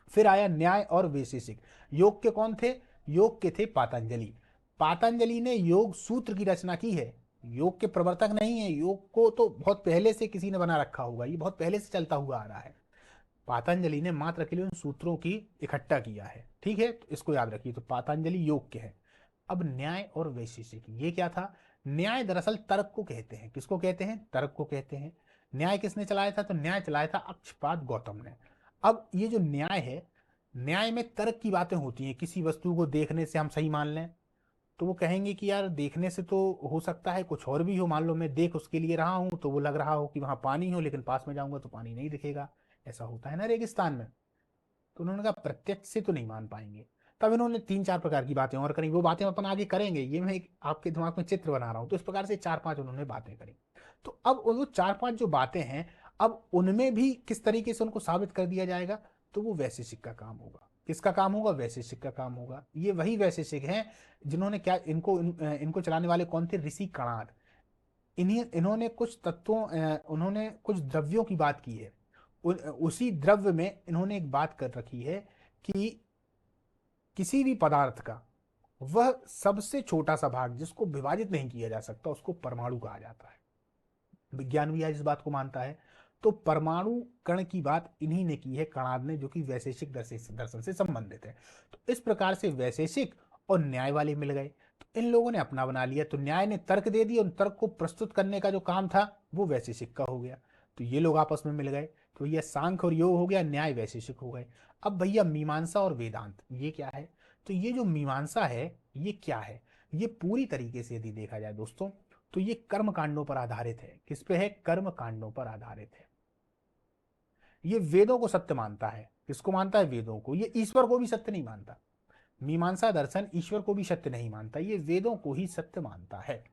फिर आया न्याय और वैशेषिक। योग के कौन थे, योग के थे पातंजलि। पातंजलि ने योग सूत्र की रचना की है। योग के प्रवर्तक नहीं है, योग को तो बहुत पहले से किसी ने बना रखा होगा, ये बहुत पहले से चलता हुआ आ रहा है। पातंजलि ने मात्र के लिए उन सूत्रों की इकट्ठा किया है, ठीक है। तो इसको याद रखिए, तो पातंजलि योग के है। अब न्याय और वैशेषिक ये क्या था। न्याय दरअसल तर्क को कहते हैं। किसको कहते हैं, तर्क को कहते हैं। न्याय किसने चलाया था, तो न्याय चलाया था अक्षपाद गौतम ने। अब ये जो न्याय है, न्याय में तर्क की बातें होती हैं। किसी वस्तु को देखने से हम सही मान लें, तो वो कहेंगे कि यार देखने से तो हो सकता है कुछ और भी हो। मान लो मैं देख उसके लिए रहा हूं, तो वो लग रहा हो कि वहां पानी हो, लेकिन पास में जाऊंगा तो पानी नहीं दिखेगा। ऐसा होता है ना रेगिस्तान में। तो उन्होंने कहा प्रत्यक्ष से तो नहीं मान पाएंगे। तब इन्होंने 3-4 प्रकार की बातें और करी। वो बातें अपन आगे करेंगे, ये मैं एक आपके दिमाग में चित्र बना रहा हूं। तो इस प्रकार से 4-5 उन्होंने बातें करी। तो अब वो 4-5 जो बातें हैं, अब उनमें भी किस तरीके से उनको साबित कर दिया जाएगा, तो वो वैशेषिक का काम होगा। किसका काम होगा, वैशेषिक का काम होगा। ये वही वैशेषिक हैं जिन्होंने क्या इनको चलाने वाले कौन थे, ऋषि कणाद। इन्होंने कुछ तत्वों उन्होंने कुछ द्रव्यों की बात की है। उसी द्रव्य में इन्होंने एक बात कर रखी है कि किसी भी पदार्थ का वह सबसे छोटा सा भाग जिसको विभाजित नहीं किया जा सकता उसको परमाणु कहा जाता है। विज्ञान भी आज इस बात को मानता है। तो परमाणु कण की बात इन्हीं ने की है, कणाद ने, जो कि वैशेषिक दर्शन से संबंधित है। तो इस प्रकार से वैशेषिक और न्याय वाले मिल गए। तो इन लोगों ने अपना बना लिया। तो न्याय ने तर्क दे दिया, उन तर्क को प्रस्तुत करने का जो काम था वो वैशेषिक का हो गया। तो ये लोग आपस में मिल गए। तो ये सांख्य और योग हो गया, न्याय वैशेषिक हो गए। अब भैया मीमांसा और वेदांत ये क्या है। तो ये जो मीमांसा है ये क्या है, ये पूरी तरीके से यदि देखा जाए दोस्तों, तो ये कर्म कांडों पर आधारित है। किस पे है, कर्म कांडों पर आधारित है। ये वेदों को सत्य मानता है। किसको मानता है, वेदों को। ये ईश्वर को भी सत्य नहीं मानता। मीमांसा दर्शन ईश्वर को भी सत्य नहीं मानता, ये वेदों को ही सत्य मानता है।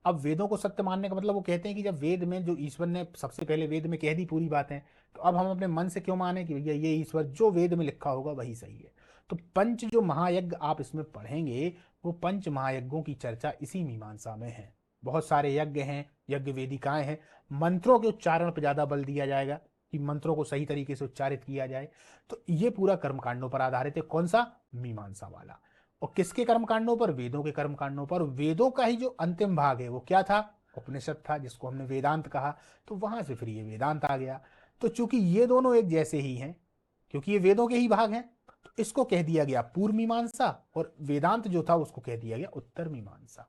अब वेदों को सत्य मानने का मतलब वो कहते हैं कि जब वेद में जो ईश्वर ने सबसे पहले वेद में कह दी पूरी बातें, तो अब हम अपने मन से क्यों माने कि भैया ये ईश्वर जो वेद में लिखा होगा वही सही है। तो पंच जो महायज्ञ आप इसमें पढ़ेंगे, वो पंच महायज्ञों की चर्चा इसी मीमांसा में है। बहुत सारे यज्ञ हैं, यज्ञ वेदिकाएं हैं। मंत्रों के उच्चारण पर ज्यादा बल दिया जाएगा कि मंत्रों को सही तरीके से उच्चारित किया जाए। तो ये पूरा कर्मकांडों पर आधारित है। कौन सा, मीमांसा वाला। और किसके कर्मकांडों पर, वेदों के कर्मकांडों पर। वेदों का ही जो अंतिम भाग है वो क्या था, उपनिषद था, जिसको हमने वेदांत कहा। तो वहां से फिर ये वेदांत आ गया। तो चूंकि ये दोनों एक जैसे ही हैं, क्योंकि ये वेदों के ही भाग हैं, तो इसको कह दिया गया पूर्व मीमांसा, और वेदांत जो था उसको कह दिया गया उत्तर मीमांसा।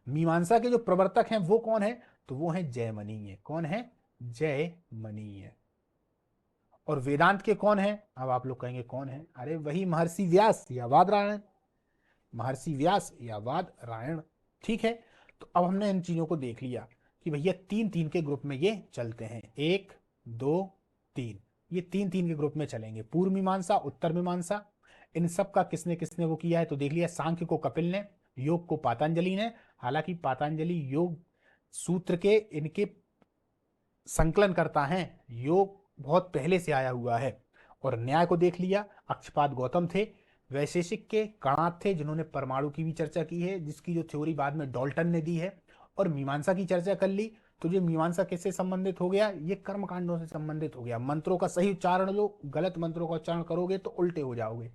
मीमांसा के जो प्रवर्तक हैं वो कौन है, तो वो है जयमनीय। कौन है, जयमनीय। और वेदांत के कौन है? अब आप लोग कहेंगे कौन है? अरे वही महर्षि व्यास या बादरायण, महर्षि व्यास या बादरायण। ठीक है, तो अब हमने इन चीजों को देख लिया कि भैया तीन तीन के ग्रुप में ये चलते हैं, एक दो तीन, ये तीन तीन के ग्रुप में चलेंगे, पूर्व मीमांसा उत्तर मीमांसा। इन सब का किसने किसने वो किया है तो देख लिया, सांख्य को कपिल ने, योग को पातंजलि ने, हालांकि पातंजलि योग सूत्र के इनके संकलन करता है, योग बहुत पहले से आया हुआ है। और न्याय को देख लिया, अक्षपाद गौतम थे। वैशेषिक के कणाद थे जिन्होंने परमाणु की भी चर्चा की है, जिसकी जो थ्योरी बाद में डॉल्टन ने दी है। और मीमांसा की चर्चा कर ली, तो ये मीमांसा किससे संबंधित हो गया? ये कर्म कांडों से संबंधित हो गया। मंत्रों का सही उच्चारण लो, गलत मंत्रों का उच्चारण करोगे तो उल्टे हो जाओगे,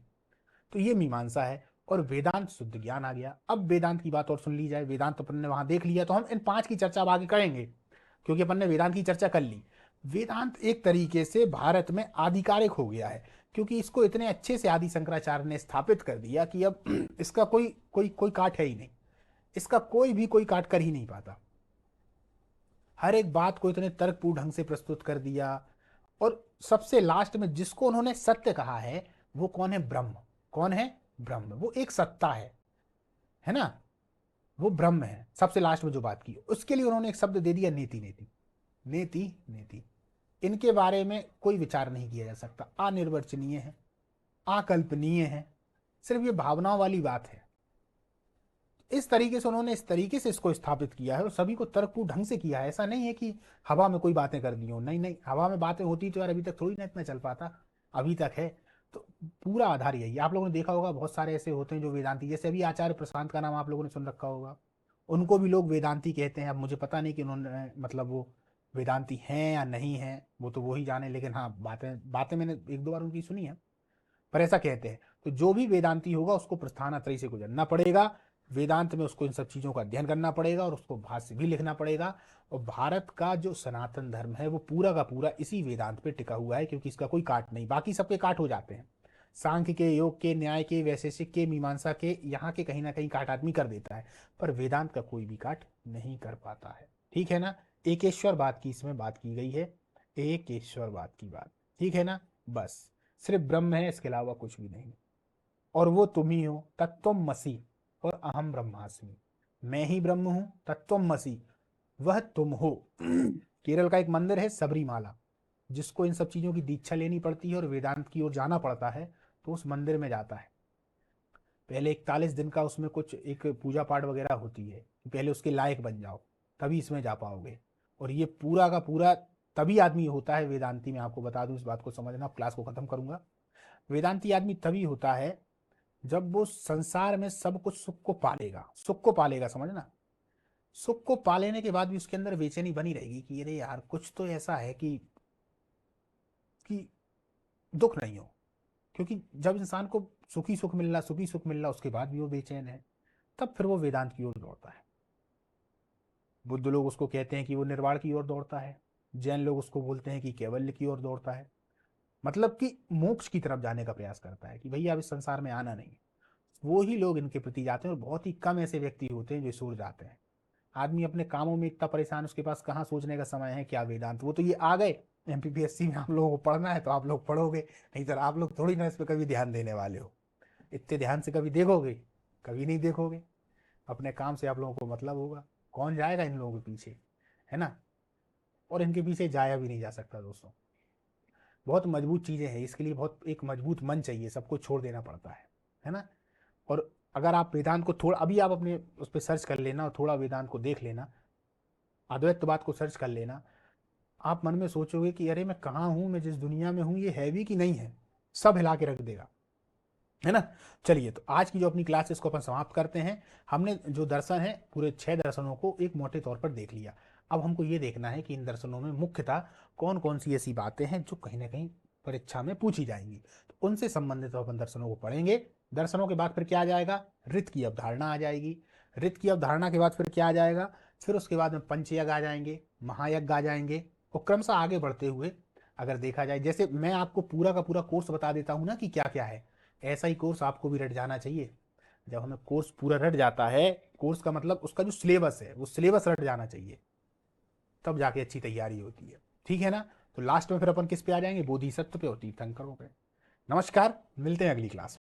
तो ये मीमांसा है। और वेदांत शुद्ध ज्ञान आ गया। अब वेदांत की बात और सुन ली जाए, वेदांत अपन ने वहां देख लिया, तो हम इन पांच की चर्चा अब आगे करेंगे, क्योंकि अपन ने वेदांत की चर्चा कर ली। वेदांत एक तरीके से भारत में आधिकारिक हो गया है, क्योंकि इसको इतने अच्छे से आदि शंकराचार्य ने स्थापित कर दिया कि अब इसका कोई कोई कोई काट है ही नहीं, इसका कोई भी कोई काट कर ही नहीं पाता। हर एक बात को इतने तर्कपूर्ण ढंग से प्रस्तुत कर दिया। और सबसे लास्ट में जिसको उन्होंने सत्य कहा है वो कौन है? ब्रह्म। कौन है? ब्रह्म। वो एक सत्ता है ना, वो ब्रह्म है। सबसे लास्ट में जो बात की उसके लिए उन्होंने एक शब्द दे दिया, नेति नेति। नेति नेति, इनके बारे में कोई विचार नहीं किया जा सकता, अनिर्वचनीय है, अकल्पनीय है, सिर्फ ये भावनाओं वाली बात है। इस तरीके से उन्होंने इस तरीके से इसको स्थापित किया है और सभी को तर्कपूर्ण ढंग से किया है। ऐसा नहीं है कि हवा में कोई बातें कर दी हो, नहीं नहीं, हवा में बातें होती तो यार अभी तक थोड़ी ना इतना चल पाता, अभी तक है। तो पूरा आधार यही है। आप लोगों ने देखा होगा बहुत सारे ऐसे होते हैं जो वेदांती, जैसे अभी आचार्य प्रशांत का नाम आप लोगों ने सुन रखा होगा, उनको भी लोग वेदांती कहते हैं। अब मुझे पता नहीं कि उन्होंने मतलब वो वेदांती हैं या नहीं है, वो तो वो ही जाने, लेकिन हाँ बातें बातें मैंने एक दो बार उनकी सुनी है, पर ऐसा कहते हैं। तो जो भी वेदांती होगा उसको प्रस्थान त्रयी से गुजरना पड़ेगा, वेदांत में उसको इन सब चीजों का अध्ययन करना पड़ेगा और उसको भाष्य भी लिखना पड़ेगा। और भारत का जो सनातन धर्म है वो पूरा का पूरा इसी वेदांत पे टिका हुआ है, क्योंकि इसका कोई काट नहीं। बाकी सबके काट हो जाते हैं, सांख्य के, योग के, न्याय के, वैशेषिक के, मीमांसा के, यहाँ के कहीं ना कहीं काट आदमी कर देता है, पर वेदांत का कोई भी काट नहीं कर पाता है। ठीक है ना, एकेश्वर बात की इसमें बात की गई है, एकेश्वर बात की बात, ठीक है ना। बस सिर्फ ब्रह्म है, इसके अलावा कुछ भी नहीं। और वो तुम ही हो, तत्त्वमसि, और अहम ब्रह्मास्मि, मैं ही ब्रह्म हूं, तत्त्वमसि वह तुम हो। केरल का एक मंदिर है सबरीमाला, जिसको इन सब चीजों की दीक्षा लेनी पड़ती है और वेदांत की ओर जाना पड़ता है, तो उस मंदिर में जाता है। पहले 41 दिन का उसमें कुछ एक पूजा पाठ वगैरह होती है, पहले उसके लायक बन जाओ तभी इसमें जा पाओगे। और ये पूरा का पूरा तभी आदमी होता है वेदांती। मैं आपको बता दूं, इस बात को समझना, क्लास को खत्म करूंगा। वेदांती आदमी तभी होता है जब वो संसार में सब कुछ सुख को पालेगा, सुख को पालेगा, समझना। सुख को पा लेने के बाद भी उसके अंदर बेचैनी बनी रहेगी कि अरे यार कुछ तो ऐसा है कि दुख नहीं हो। क्योंकि जब इंसान को सुखी सुख मिल रहा, सुखी सुख मिल रहा, उसके बाद भी वो बेचैन है, तब फिर वो वेदांत की ओर दौड़ता है। बुद्ध लोग उसको कहते हैं कि वो निर्वाण की ओर दौड़ता है, जैन लोग उसको बोलते हैं कि कैवल्य की ओर दौड़ता है, मतलब कि मोक्ष की तरफ जाने का प्रयास करता है कि भैया अब इस संसार में आना नहीं। वो ही लोग इनके प्रति जाते हैं और बहुत ही कम ऐसे व्यक्ति होते हैं जो सूर जाते हैं। आदमी अपने कामों में इतना परेशान, उसके पास कहाँ सोचने का समय है क्या वेदांत। वो तो ये आ गए एमपीपीएससी में आप लोगों को पढ़ना है तो आप लोग पढ़ोगे, नहीं तो आप लोग थोड़ी ना इस पर कभी ध्यान देने वाले हो। इतने ध्यान से कभी देखोगे? कभी नहीं देखोगे। अपने काम से आप लोगों को मतलब होगा, कौन जाएगा इन लोगों के पीछे, है ना। और इनके पीछे जाया भी नहीं जा सकता दोस्तों, बहुत मजबूत चीजें हैं, इसके लिए बहुत एक मजबूत मन चाहिए, सबको छोड़ देना पड़ता है ना। और अगर आप वेदांत को थोड़ा अभी आप अपने उस पर सर्च कर लेना और थोड़ा वेदांत को देख लेना, अद्वैतवाद को सर्च कर लेना, आप मन में सोचोगे कि अरे मैं कहाँ हूँ, मैं जिस दुनिया में हूँ ये है भी कि नहीं है, सब हिला के रख देगा, है ना। चलिए, तो आज की जो अपनी क्लास है इसको अपन समाप्त करते हैं। हमने जो दर्शन है पूरे 6 दर्शनों को एक मोटे तौर पर देख लिया। अब हमको ये देखना है कि इन दर्शनों में मुख्यतः कौन कौन सी ऐसी बातें हैं जो कहीं ना कहीं परीक्षा में पूछी जाएंगी, तो उनसे संबंधित अपन दर्शनों को पढ़ेंगे। दर्शनों के बाद फिर क्या आ जाएगा? रित की अवधारणा आ जाएगी। रित की अवधारणा के बाद फिर क्या आ जाएगा? फिर उसके बाद में पंचयज्ञ आ जाएंगे, महायज्ञ आ जाएंगे, और क्रमशः आगे बढ़ते हुए अगर देखा जाए, जैसे मैं आपको पूरा का पूरा कोर्स बता देता हूँ ना कि क्या क्या है, ऐसा ही कोर्स आपको भी रट जाना चाहिए। जब हमें कोर्स पूरा रट जाता है, कोर्स का मतलब उसका जो सिलेबस है वो सिलेबस रट जाना चाहिए, तब जाके अच्छी तैयारी होती है, ठीक है ना। तो लास्ट में फिर अपन किस पे आ जाएंगे, बोधिसत्व पे और तीर्थंकरों पे। नमस्कार, मिलते हैं अगली क्लास में।